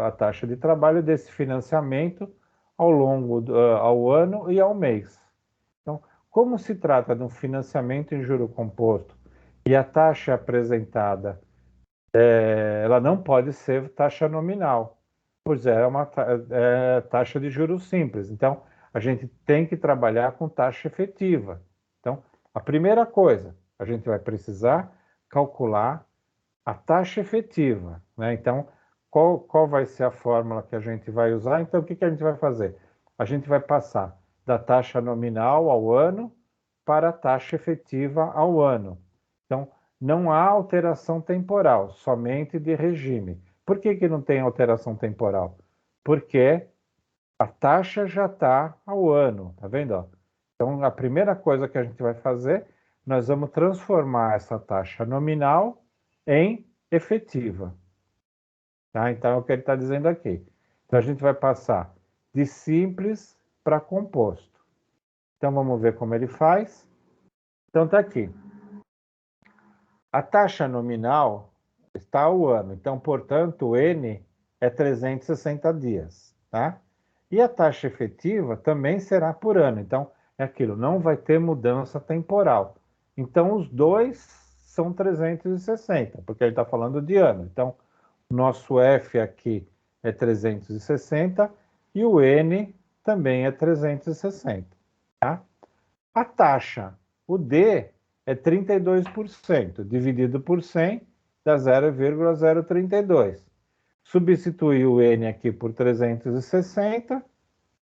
a taxa de trabalho desse financiamento ao ano e ao mês. Então, como se trata de um financiamento em juro composto e a taxa apresentada, ela não pode ser taxa nominal, pois é uma taxa de juros simples. Então, a gente tem que trabalhar com taxa efetiva. Então, a primeira coisa, a gente vai precisar calcular a taxa efetiva, né? Então, qual vai ser a fórmula que a gente vai usar? Então, o que a gente vai fazer? A gente vai passar da taxa nominal ao ano para a taxa efetiva ao ano. Então, não há alteração temporal, somente de regime. Por que não tem alteração temporal? Porque a taxa já está ao ano, tá vendo? Ó? Então, a primeira coisa que a gente vai fazer, nós vamos transformar essa taxa nominal em efetiva. Tá? Então, é o que ele está dizendo aqui. Então, a gente vai passar de simples para composto. Então, vamos ver como ele faz. Então, está aqui. A taxa nominal está ao ano. Então, portanto, o N é 360 dias. Tá? E a taxa efetiva também será por ano. Então, é aquilo, não vai ter mudança temporal. Então, os dois são 360, porque ele está falando de ano. Então, o nosso F aqui é 360 e o N também é 360. Tá? A taxa, o D, é 32%, dividido por 100, dá 0,032. Substituir o N aqui por 360,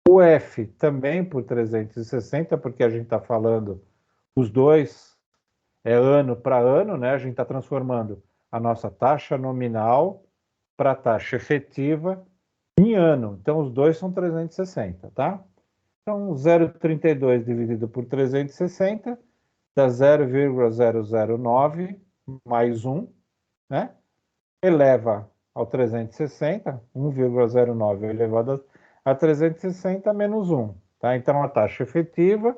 o F também por 360, porque a gente está falando, os dois é ano para ano, né? A gente está transformando a nossa taxa nominal para a taxa efetiva em ano. Então, os dois são 360, tá? Então, 0,32 dividido por 360 dá 0,009 mais 1, né? Eleva ao 360, 1,09 elevado a 360 menos 1. Tá? Então, a taxa efetiva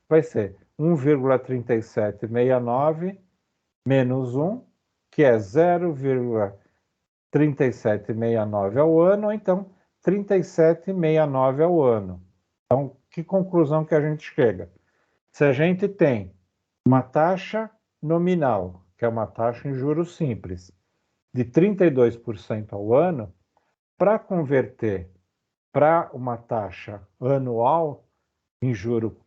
vai ser 1,3769 menos 1, que é 0,3769 ao ano, ou então 3769 ao ano. Então, que conclusão que a gente chega? Se a gente tem uma taxa nominal, que é uma taxa em juros simples, de 32% ao ano, para converter para uma taxa anual em juro,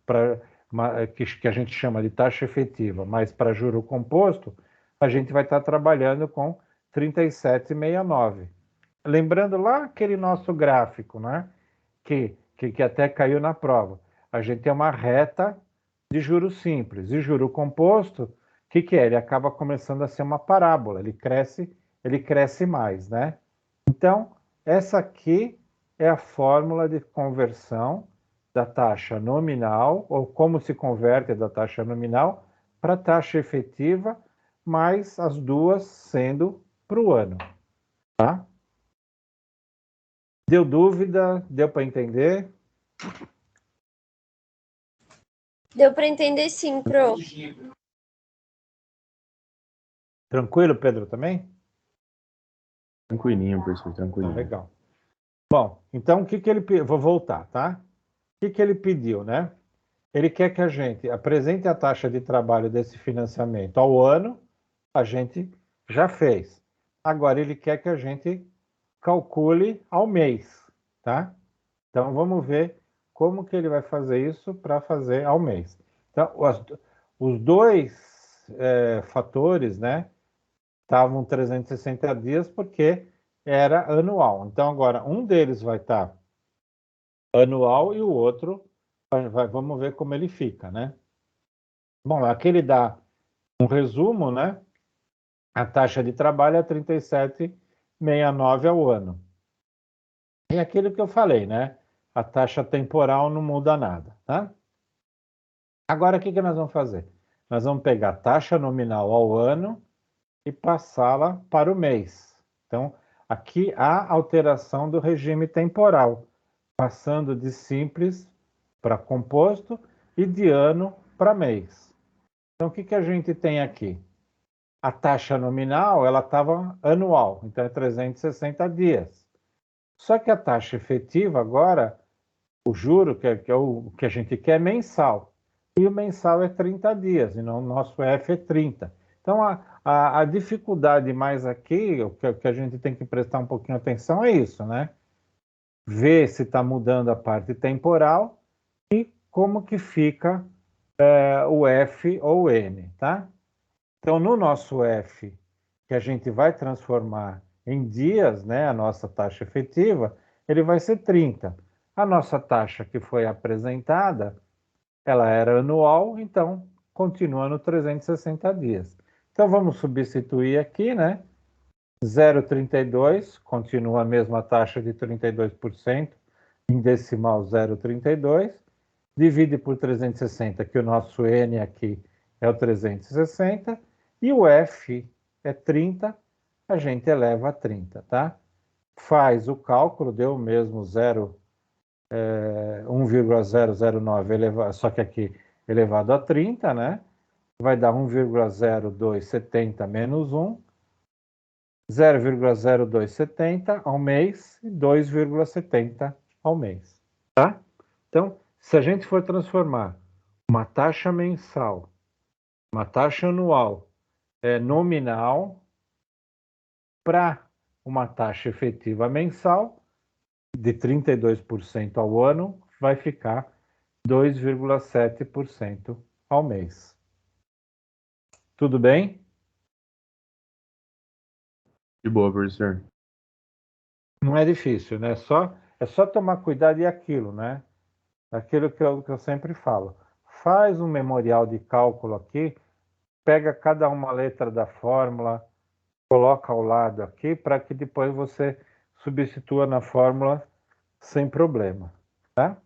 que a gente chama de taxa efetiva, mas para juro composto, a gente vai estar trabalhando com 37,69. Lembrando lá aquele nosso gráfico, né? Que até caiu na prova. A gente tem uma reta de juros simples. E juro composto, o que é? Ele acaba começando a ser uma parábola, ele cresce mais, né? Então, essa aqui é a fórmula de conversão da taxa nominal, ou como se converte da taxa nominal para a taxa efetiva, mas as duas sendo para o ano. Tá? Deu dúvida? Deu para entender? Deu para entender sim, Pro. Tranquilo, Pedro, também? Tranquilinho, professor, tranquilinho. Legal. Bom, então o que ele... Vou voltar, tá? O que ele pediu, né? ele quer que a gente apresente a taxa de trabalho desse financiamento ao ano, a gente já fez. Agora ele quer que a gente calcule ao mês, tá? Então vamos ver como que ele vai fazer isso para fazer ao mês. Então, os dois fatores, né, estavam 360 dias porque era anual. Então agora um deles vai estar anual e o outro vamos ver como ele fica, né? Bom, aqui ele dá um resumo, né? A taxa de trabalho é 37,69 ao ano. E aquilo que eu falei, né? A taxa temporal não muda nada, tá? Agora, o que nós vamos fazer? Nós vamos pegar a taxa nominal ao ano e passá-la para o mês. Então, aqui há alteração do regime temporal, passando de simples para composto e de ano para mês. Então, o que a gente tem aqui? A taxa nominal, ela estava anual, então é 360 dias. Só que a taxa efetiva agora, o juro, que é o que a gente quer, é mensal. E o mensal é 30 dias, e o nosso F é 30. Então, a dificuldade mais aqui, o que a gente tem que prestar um pouquinho atenção é isso, né? Ver se está mudando a parte temporal e como que fica o F ou o N, tá? Então, no nosso F, que a gente vai transformar em dias, né, a nossa taxa efetiva, ele vai ser 30. A nossa taxa que foi apresentada, ela era anual, então continua no 360 dias. Então, vamos substituir aqui, né? 0,32, continua a mesma taxa de 32%, em decimal 0,32, divide por 360, que o nosso N aqui é o 360, e o F é 30, a gente eleva a 30, tá? Faz o cálculo, deu o mesmo 1,009, só que aqui elevado a 30, né? Vai dar 1,0270 menos 1, 0,0270 ao mês e 2,70 ao mês, tá? Então, se a gente for transformar uma taxa mensal, uma taxa anual nominal para uma taxa efetiva mensal de 32% ao ano, vai ficar 2,7% ao mês. Tudo bem? De boa, professor. Não é difícil, né? É só tomar cuidado e aquilo, né? Aquilo que eu sempre falo. Faz um memorial de cálculo aqui, pega cada uma letra da fórmula, coloca ao lado aqui, para que depois você substitua na fórmula sem problema, tá?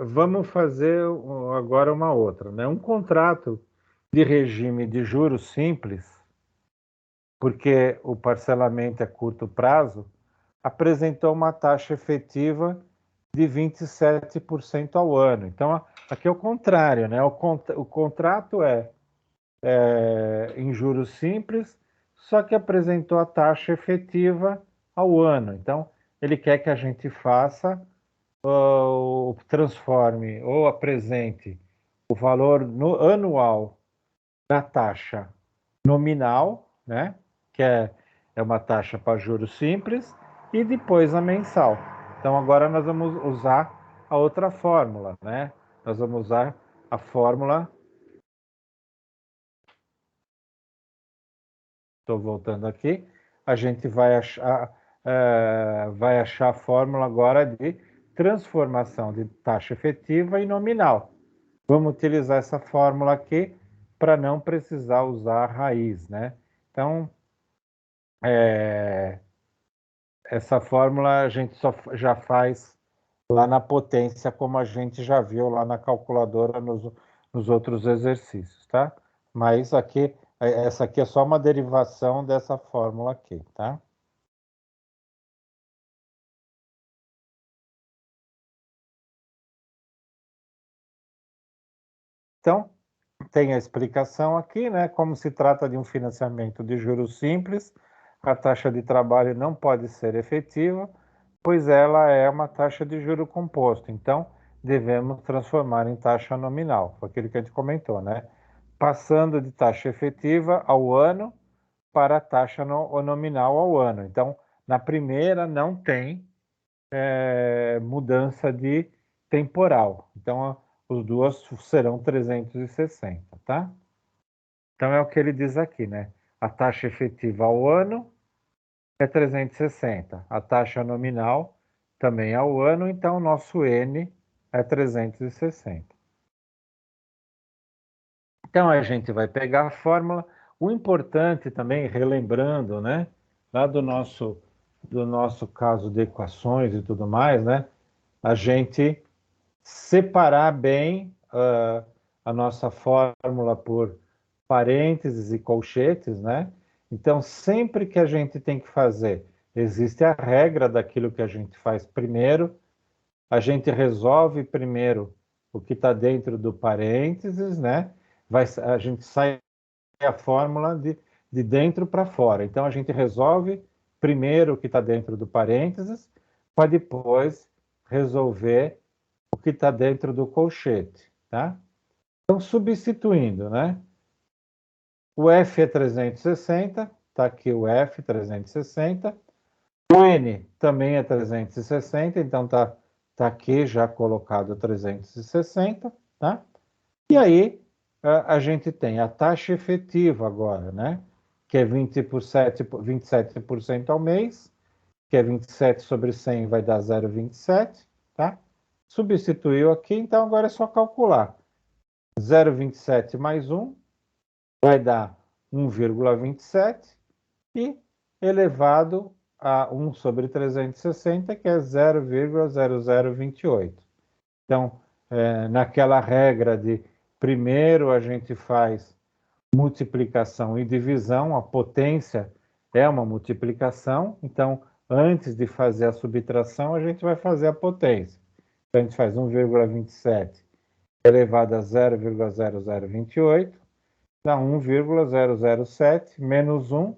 Vamos fazer agora uma outra, né? Um contrato de regime de juros simples, porque o parcelamento é curto prazo, apresentou uma taxa efetiva de 27% ao ano. Então, aqui é o contrário, né? O contrato é em juros simples, só que apresentou a taxa efetiva ao ano. Então, ele quer que a gente faça ou transforme ou apresente o valor anual da taxa nominal, né? Que é uma taxa para juros simples, e depois a mensal. Então agora nós vamos usar a outra fórmula, né? Nós vamos usar a fórmula. Estou voltando aqui. A gente vai achar a fórmula agora de transformação de taxa efetiva e nominal. Vamos utilizar essa fórmula aqui para não precisar usar a raiz, né? Então, essa fórmula a gente já faz lá na potência, como a gente já viu lá na calculadora nos outros exercícios, tá? Mas aqui, essa aqui é só uma derivação dessa fórmula aqui, tá? Então, tem a explicação aqui, né? Como se trata de um financiamento de juros simples, a taxa de trabalho não pode ser efetiva, pois ela é uma taxa de juro composto. Então, devemos transformar em taxa nominal. Foi aquilo que a gente comentou, né? Passando de taxa efetiva ao ano para a taxa nominal ao ano. Então, na primeira não tem mudança de temporal. Então, os duas serão 360, tá? Então, é o que ele diz aqui, né? A taxa efetiva ao ano é 360. A taxa nominal também ao ano, então o nosso N é 360. Então, a gente vai pegar a fórmula. O importante também, relembrando, né? Lá do nosso caso de equações e tudo mais, né? A gente separar bem a nossa fórmula por parênteses e colchetes, né? Então, sempre que a gente tem que fazer, existe a regra daquilo que a gente faz primeiro, a gente resolve primeiro o que está dentro do parênteses, né? A gente sai a fórmula de dentro para fora. Então, a gente resolve primeiro o que está dentro do parênteses, para depois resolver o que está dentro do colchete, tá? Então, substituindo, né? O F é 360, está aqui o F, 360. O N também é 360, então tá aqui já colocado 360, tá? E aí a gente tem a taxa efetiva agora, né? Que é 27% ao mês, que é 27 sobre 100 vai dar 0,27, tá? Substituiu aqui, então agora é só calcular. 0,27 mais 1 vai dar 1,27 e elevado a 1 sobre 360, que é 0,0028. Então, naquela regra de primeiro a gente faz multiplicação e divisão, a potência é uma multiplicação, então antes de fazer a subtração, a gente vai fazer a potência. Então, a gente faz 1,27 elevado a 0,0028, dá 1,007 menos 1,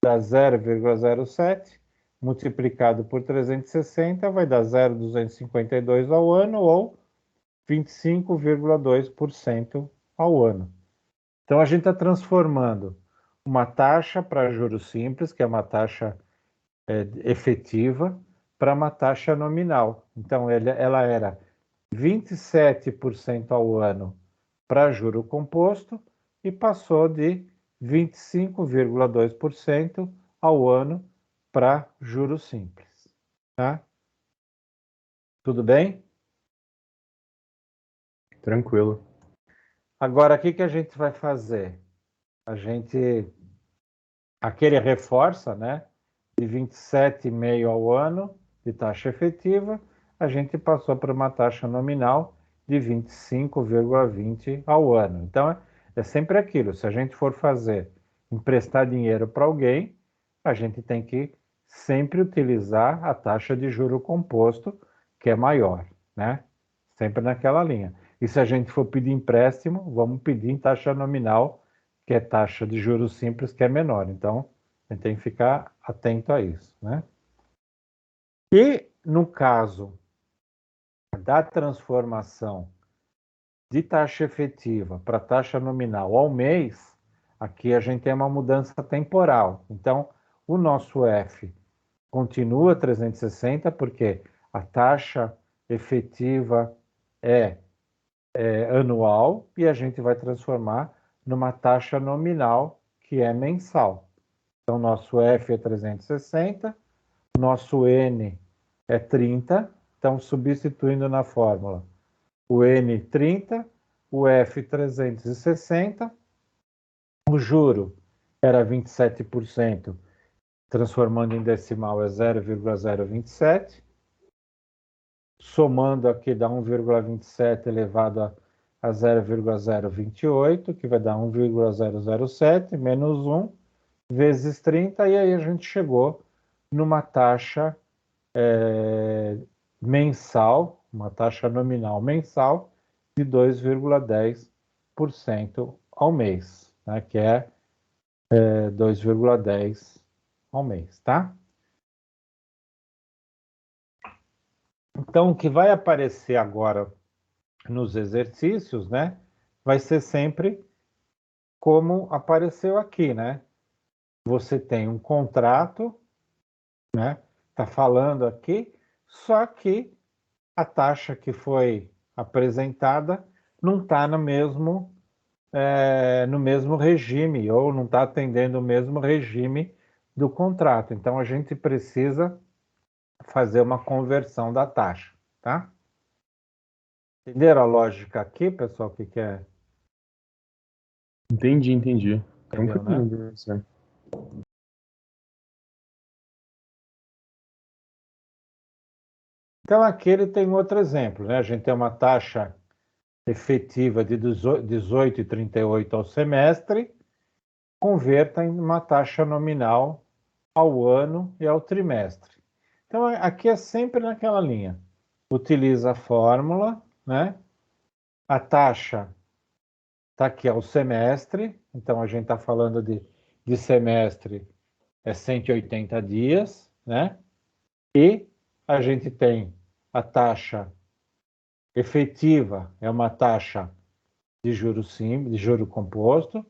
dá 0,07, multiplicado por 360, vai dar 0,252 ao ano, ou 25,2% ao ano. Então, a gente está transformando uma taxa para juros simples, que é uma taxa efetiva, para uma taxa nominal. Então, ela era 27% ao ano para juro composto e passou de 25,2% ao ano para juros simples. Tá? Tudo bem? Tranquilo. Agora, o que a gente vai fazer? Aqui ele reforça, né? De 27,5 ao ano de taxa efetiva, a gente passou para uma taxa nominal de 25,20 ao ano. Então, é sempre aquilo, se a gente for emprestar dinheiro para alguém, a gente tem que sempre utilizar a taxa de juro composto, que é maior, né? Sempre naquela linha. E se a gente for pedir empréstimo, vamos pedir em taxa nominal, que é taxa de juros simples, que é menor. Então, a gente tem que ficar atento a isso, né? E no caso da transformação de taxa efetiva para taxa nominal ao mês, aqui a gente tem uma mudança temporal. Então, o nosso F continua 360, porque a taxa efetiva é anual e a gente vai transformar numa taxa nominal que é mensal. Então, nosso F é 360, nosso N é 30, então substituindo na fórmula o N 30, o F 360, o juro era 27%, transformando em decimal é 0,027, somando aqui dá 1,27 elevado a 0,028, que vai dar 1,007 menos 1 vezes 30, e aí a gente chegou numa taxa mensal, uma taxa nominal mensal de 2,10% ao mês, né, que é 2,10 ao mês, tá? Então, o que vai aparecer agora nos exercícios, né, vai ser sempre como apareceu aqui, né? Você tem um contrato, né? Tá falando aqui, só que a taxa que foi apresentada não está no mesmo regime, ou não está atendendo o mesmo regime do contrato. Então, a gente precisa fazer uma conversão da taxa, tá? Entenderam a lógica aqui, pessoal? O que que é? Entendi. Entendeu, né? Tranquilo, professor. Então, aqui ele tem outro exemplo, né? A gente tem uma taxa efetiva de 18,38 ao semestre, converta em uma taxa nominal ao ano e ao trimestre. Então, aqui é sempre naquela linha. Utiliza a fórmula, né? A taxa está aqui ao semestre, então a gente está falando de semestre, é 180 dias, né? E a gente tem a taxa efetiva, é uma taxa de juro simples, de juro composto,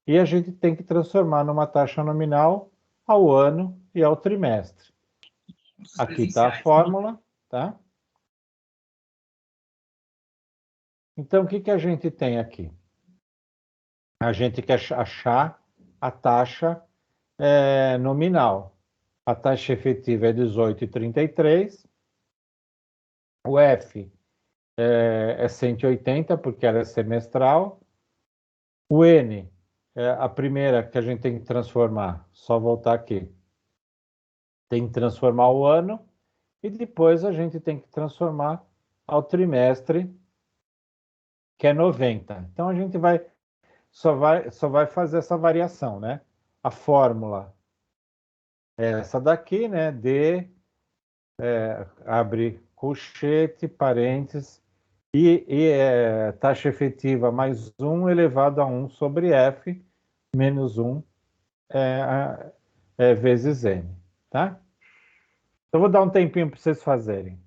e a gente tem que transformar numa taxa nominal ao ano e ao trimestre. Aqui está a fórmula, tá? Então, o que que a gente tem aqui? A gente quer achar a taxa nominal. A taxa efetiva é 18,33. O F é 180, porque ela é semestral. O N é a primeira que a gente tem que transformar. Só voltar aqui. Tem que transformar o ano. E depois a gente tem que transformar ao trimestre, que é 90. Então a gente só vai fazer essa variação, né? A fórmula é essa daqui, né? D, abre colchete, parênteses, taxa efetiva mais 1 elevado a 1 sobre F menos 1 vezes N, tá? Então, vou dar um tempinho para vocês fazerem.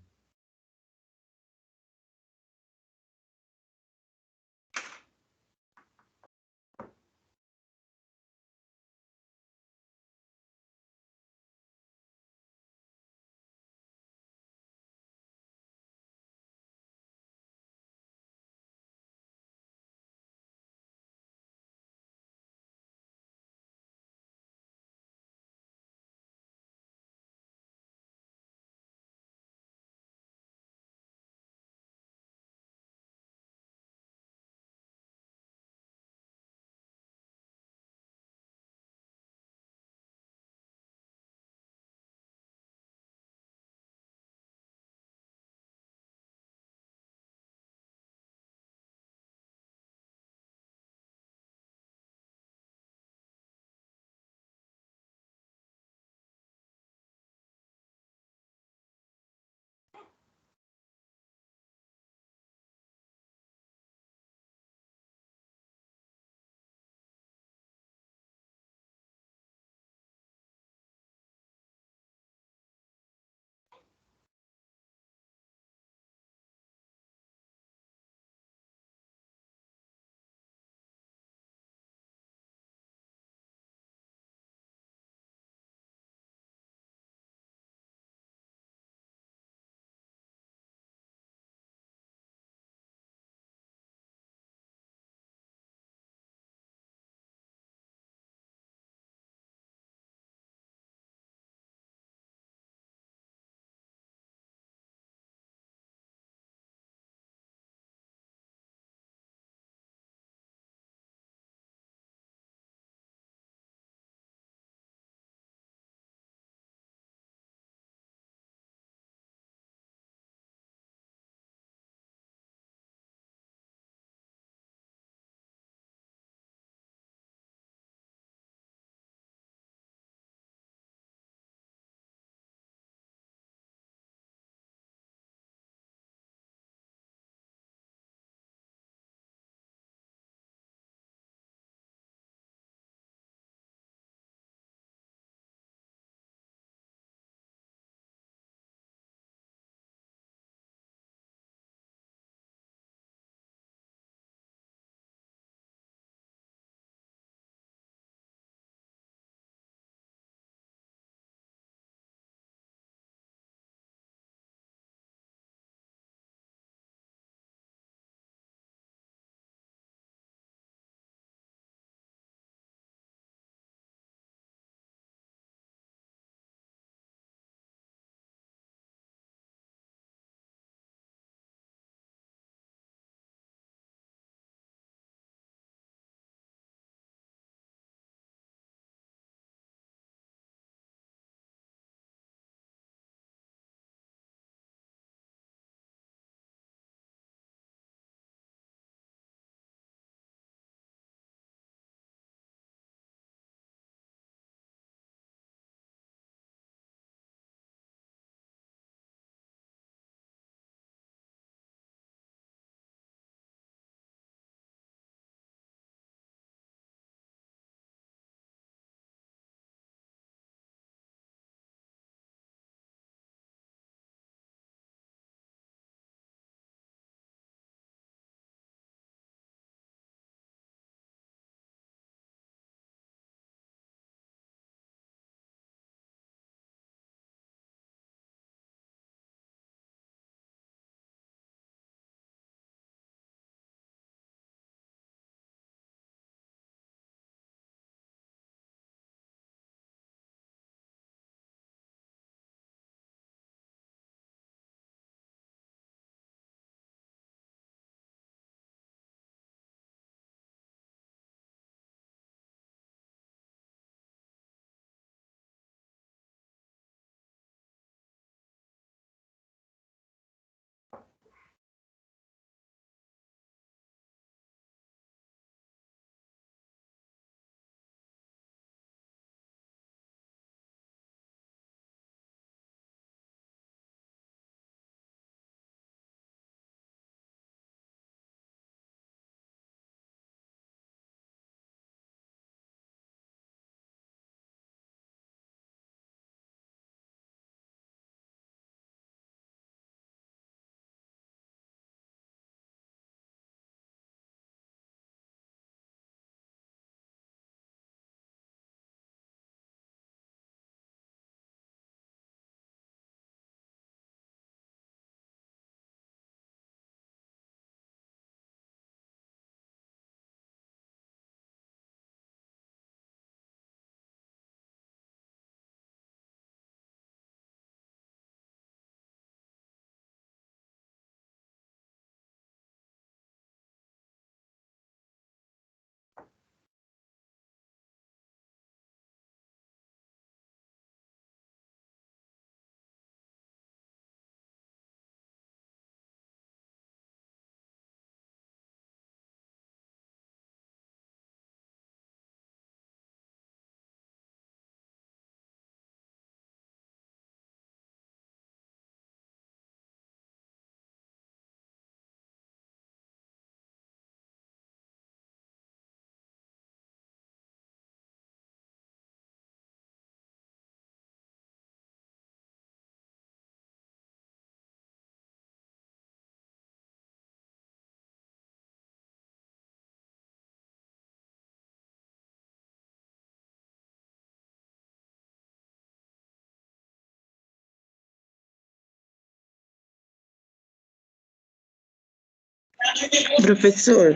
Professor,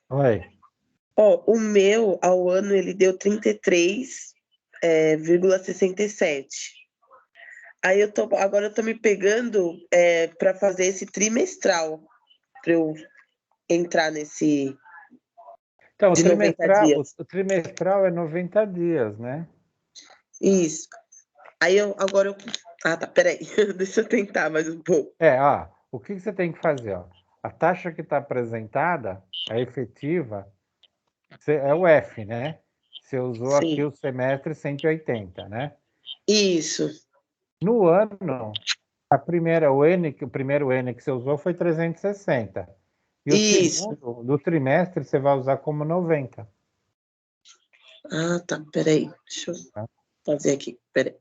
Oi. ó, o meu, ao ano, ele deu 33,67. Aí agora eu tô me pegando para fazer esse trimestral, para eu entrar nesse Então, de 90 dias. o trimestral é 90 dias, né? Isso. Aí agora eu. Ah, tá, peraí. Deixa eu tentar mais um pouco. O que você tem que fazer? Ó? A taxa que está apresentada, a efetiva, é o F, né? Você usou aqui Sim. o semestre 180, né? Isso. No ano, o primeiro N que você usou foi 360. E o Isso. segundo, do trimestre, você vai usar como 90. Ah, tá, peraí. Deixa eu Tá? fazer aqui, peraí.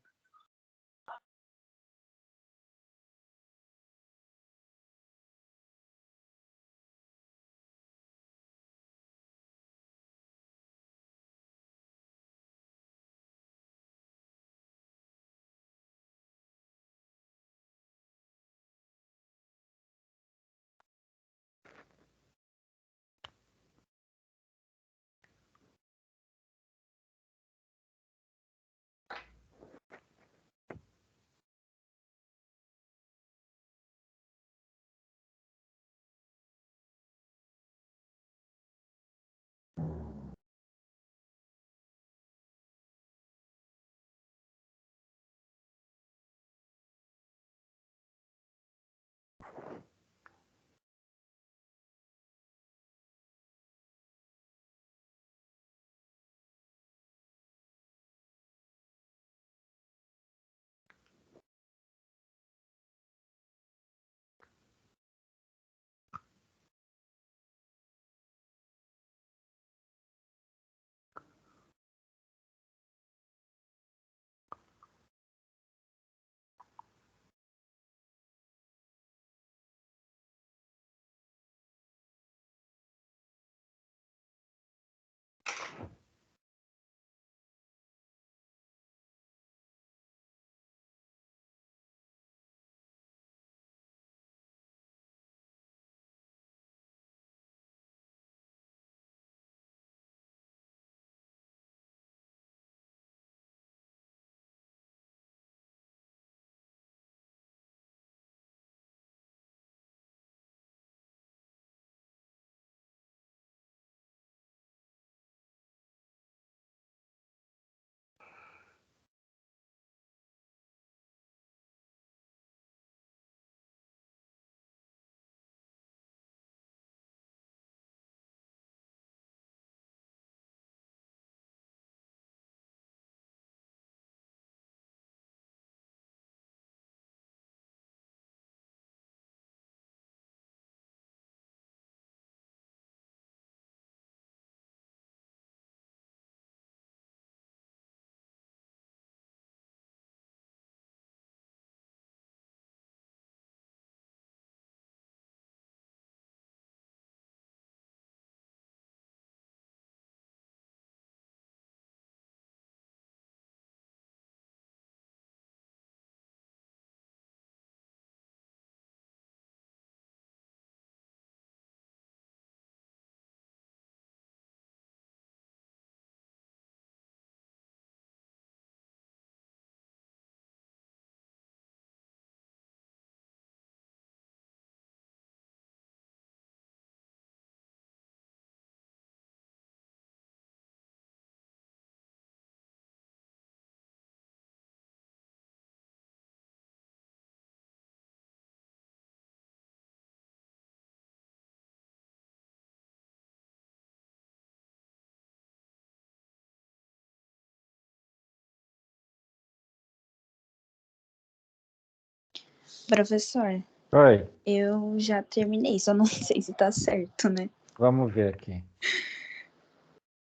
Professor, Oi, eu já terminei, só não sei se tá certo, né? vamos ver aqui.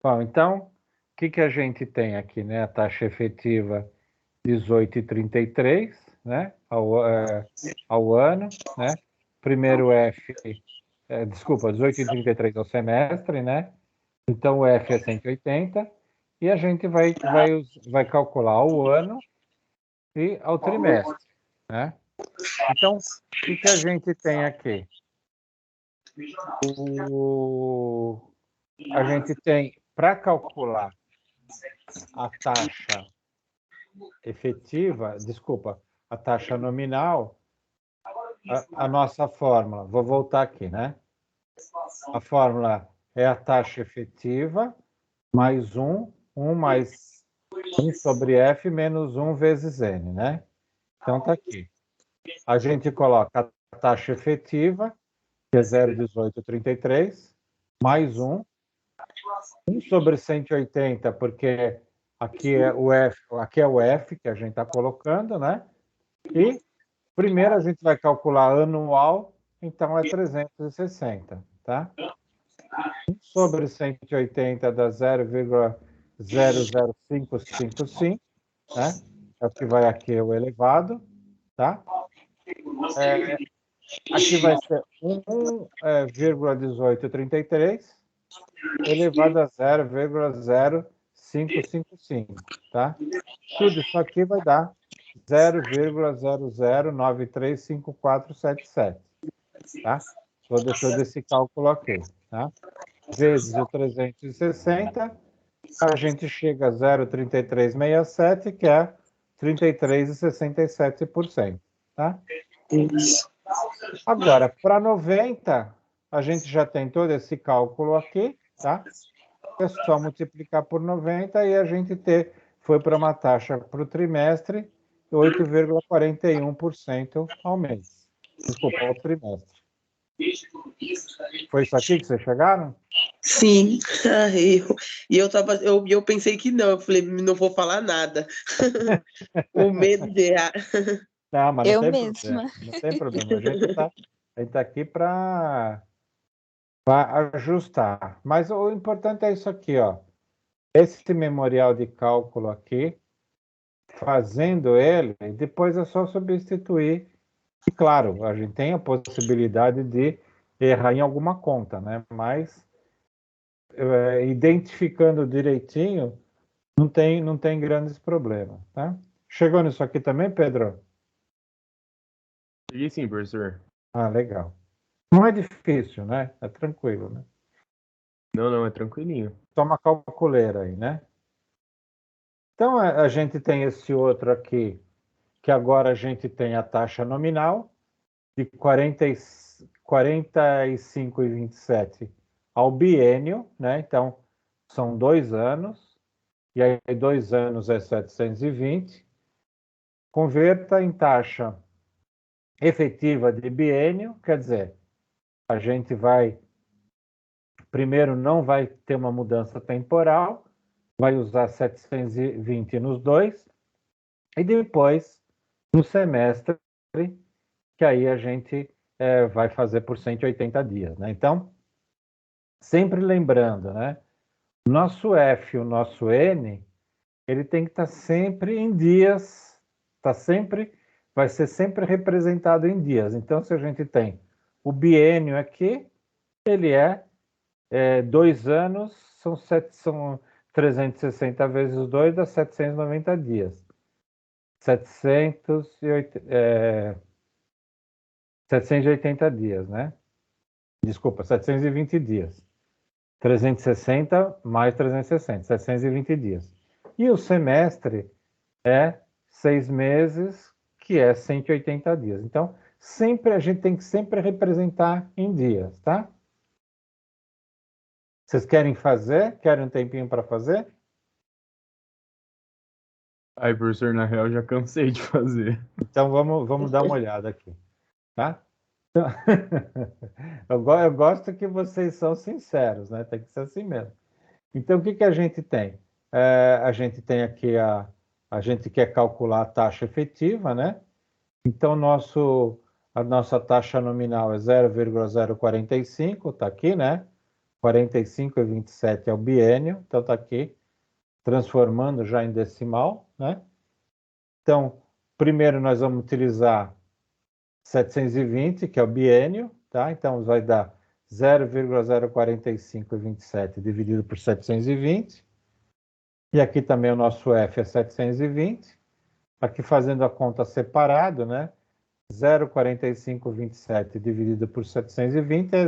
Bom, então, o que a gente tem aqui, né? A taxa efetiva 18,33, né? Ao ano, né? Primeiro F, desculpa, 18,33 ao semestre, né? Então o F é 180 e a gente vai calcular ao ano e ao trimestre, né? Então, o que a gente tem aqui? A gente tem, para calcular a taxa efetiva, desculpa, a taxa nominal, a nossa fórmula, vou voltar aqui, né? A fórmula é a taxa efetiva mais 1 mais 1 sobre F menos 1 vezes N, né? Então, está aqui. A gente coloca a taxa efetiva, que é 0,1833, mais 1 sobre 180, porque aqui é o F que a gente está colocando, né? E primeiro a gente vai calcular anual, então é 360, tá? 1 sobre 180 dá 0,00555, né? É o que vai aqui o elevado, tá? Aqui vai ser 1,1833 elevado a 0,0555, tá? Tudo isso aqui vai dar 0,00935477, tá? Todo esse cálculo aqui, tá? Vezes o 360, a gente chega a 0,3367, que é 33,67%, tá? Agora, para 90, a gente já tem todo esse cálculo aqui, tá? É só multiplicar por 90 e a gente foi para uma taxa para o trimestre 8,41% ao mês. Desculpa, ao trimestre. Foi isso aqui que vocês chegaram? Sim. Eu pensei que não. Eu falei, não vou falar nada. O medo de errar. Não, mas Eu não tem mesma. problema. Não tem problema. A gente tá aqui para ajustar. Mas o importante é isso aqui, ó. Esse memorial de cálculo aqui, fazendo ele, depois é só substituir. E claro, a gente tem a possibilidade de errar em alguma conta, né? Mas identificando direitinho, não tem grandes problemas, tá? Chegou nisso aqui também, Pedro? Cheguei sim, professor. Ah, legal. Não é difícil, né? É tranquilo, né? Não, é tranquilinho. Toma calculeira aí, né? Então, a gente tem esse outro aqui, que agora a gente tem a taxa nominal de 45,27 ao biênio, né? Então, são 2 anos, e aí 2 anos é 720. Converta em taxa efetiva de biênio, quer dizer, a gente primeiro não vai ter uma mudança temporal, vai usar 720 nos dois, e depois, no semestre, que aí a gente vai fazer por 180 dias, né? Então, sempre lembrando, né? O nosso F, o nosso N, ele tem que estar sempre em dias, vai ser sempre representado em dias. Então, se a gente tem o biênio aqui, ele é 2 anos, são 360 vezes 2, dá 790 dias. 780 dias, né? Desculpa, 720 dias. 360 mais 360, 720 dias. E o semestre é 6 meses, que é 180 dias. Então, a gente tem que sempre representar em dias, tá? Vocês querem fazer? Querem um tempinho para fazer? Aí, professor, na real, já cansei de fazer. Então, vamos dar uma olhada aqui, tá? Então, eu gosto que vocês são sinceros, né? Tem que ser assim mesmo. Então, o que a gente tem? A gente tem aqui a gente quer calcular a taxa efetiva, né? Então, a nossa taxa nominal é 0,045, está aqui, né? 45,27 é o biênio, então está aqui, transformando já em decimal, né? Então, primeiro nós vamos utilizar 720, que é o biênio, tá? Então, vai dar 0,04527 dividido por 720. E aqui também o nosso F é 720. Aqui fazendo a conta separado, né? 0,4527 dividido por 720 é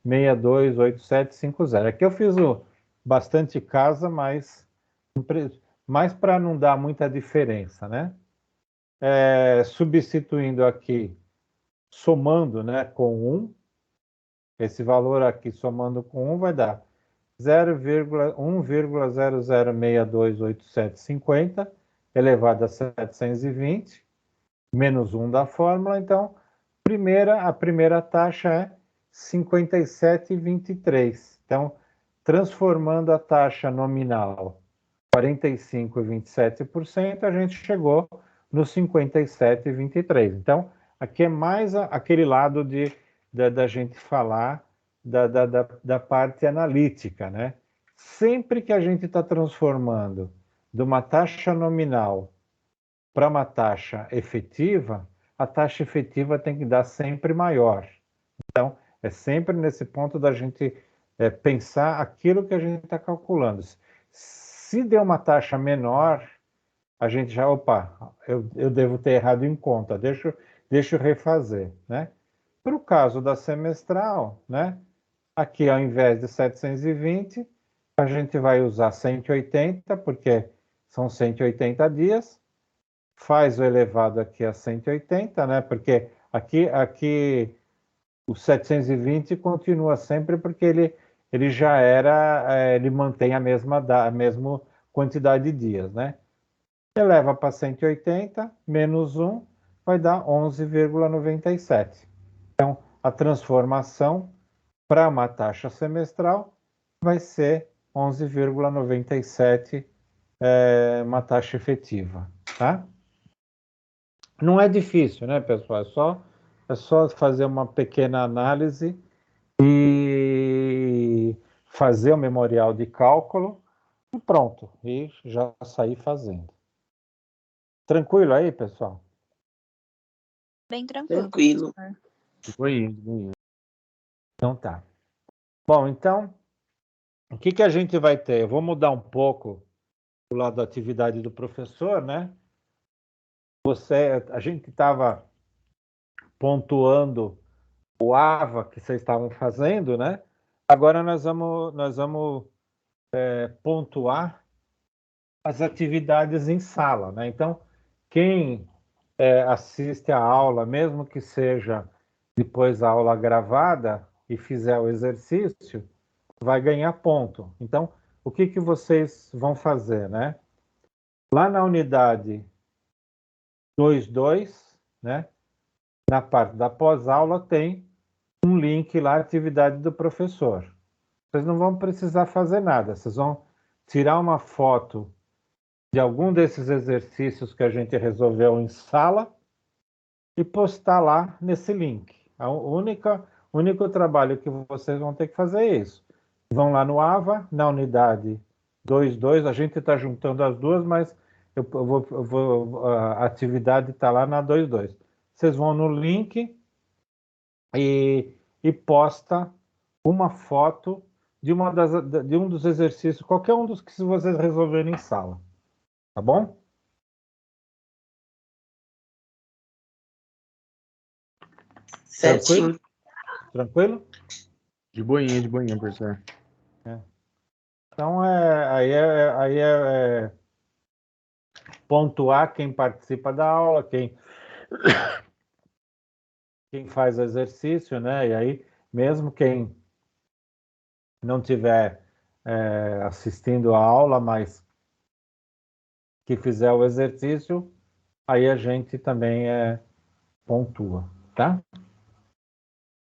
0,00628750. Aqui eu fiz bastante casa, mas para não dar muita diferença, né? Substituindo aqui, somando, né, com 1, esse valor aqui somando com 1 vai dar 0,1,00628750 elevado a 720, menos 1 da fórmula. Então, a primeira taxa é 57,23. Então, transformando a taxa nominal 45,27%, a gente chegou no 57,23. Então, aqui é mais aquele lado da gente falar da parte analítica, né? Sempre que a gente está transformando de uma taxa nominal para uma taxa efetiva, a taxa efetiva tem que dar sempre maior. Então, é sempre nesse ponto da gente pensar aquilo que a gente está calculando. Se deu uma taxa menor, a gente já, opa, eu devo ter errado em conta, deixa eu refazer, né? Para o caso da semestral, né? Aqui, ao invés de 720, a gente vai usar 180, porque são 180 dias, faz o elevado aqui a 180, né? Porque aqui o 720 continua sempre, porque ele já era, ele mantém a mesma quantidade de dias, né? Eleva para 180, menos 1, vai dar 11,97. Então, a transformação para uma taxa semestral vai ser 11,97, uma taxa efetiva, tá? Não é difícil, né, pessoal? É só fazer uma pequena análise e fazer o memorial de cálculo e pronto, e já sair fazendo. Tranquilo aí, pessoal? Bem tranquilo. Tranquilo. De boinha. Então tá. Bom, então, o que a gente vai ter? Eu vou mudar um pouco do lado da atividade do professor, né? A gente estava pontuando o AVA que vocês estavam fazendo, né? Agora nós vamos pontuar as atividades em sala, né? Então, quem assiste a aula, mesmo que seja depois a aula gravada e fizer o exercício, vai ganhar ponto. Então, o que vocês vão fazer, né? Lá na unidade 2.2, né? Na parte da pós-aula tem um link lá, atividade do professor. Vocês não vão precisar fazer nada, vocês vão tirar uma foto de algum desses exercícios que a gente resolveu em sala e postar lá nesse link. O único trabalho que vocês vão ter que fazer é isso. Vão lá no AVA, na unidade 2.2, a gente está juntando as duas, mas a atividade está lá na 2.2. Vocês vão no link e posta uma foto de um dos exercícios, qualquer um dos que vocês resolverem em sala. Tá bom? Certinho. Tranquilo? De boinha, professor. Então, aí é pontuar quem participa da aula, quem faz o exercício, né? E aí, mesmo quem não tiver assistindo a aula, mas que fizer o exercício, aí a gente também pontua, tá?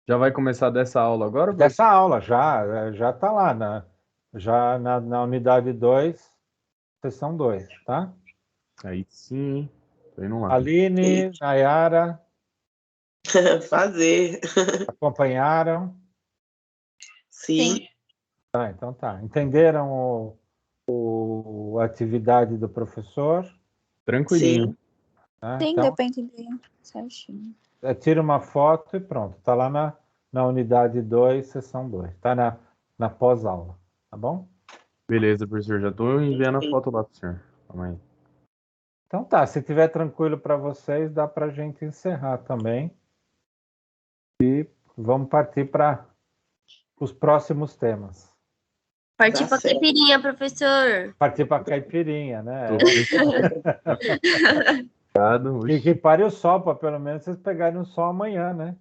Já vai começar dessa aula agora? Dessa aula, já está lá, na unidade 2, sessão 2, tá? Aí sim, tô indo lá. Aline, Nayara, Fazer. acompanharam? Sim. Tá, então tá. Entenderam a atividade do professor? Tranquilinho. Sim. Né? Sim, Então, deu pra entender certinho. tira uma foto e pronto. Tá lá na unidade 2, sessão 2. Tá na pós-aula, tá bom? Beleza, professor. Já tô enviando a foto lá pro senhor. Calma aí. Então tá, se tiver tranquilo para vocês, dá para a gente encerrar também. E vamos partir para os próximos temas. Partir Tá pra certo. caipirinha, professor. Partir para caipirinha, né? E que pare o sol, para pelo menos vocês pegarem o sol amanhã, né?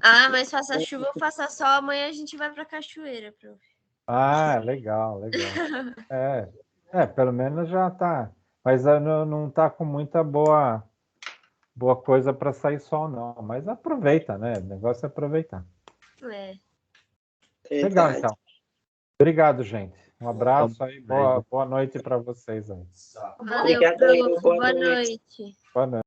Ah, mas faça chuva ou faça sol, amanhã a gente vai pra cachoeira, prof. Ah, legal, legal. Pelo menos já tá. Mas não tá com muita boa coisa para sair sol, não. Mas aproveita, né? O negócio é aproveitar. É. Legal, Verdade. então. Obrigado, gente. Um abraço aí. Boa noite para vocês aí. Valeu, Obrigadão, prof. boa Boa noite. noite. Boa noite.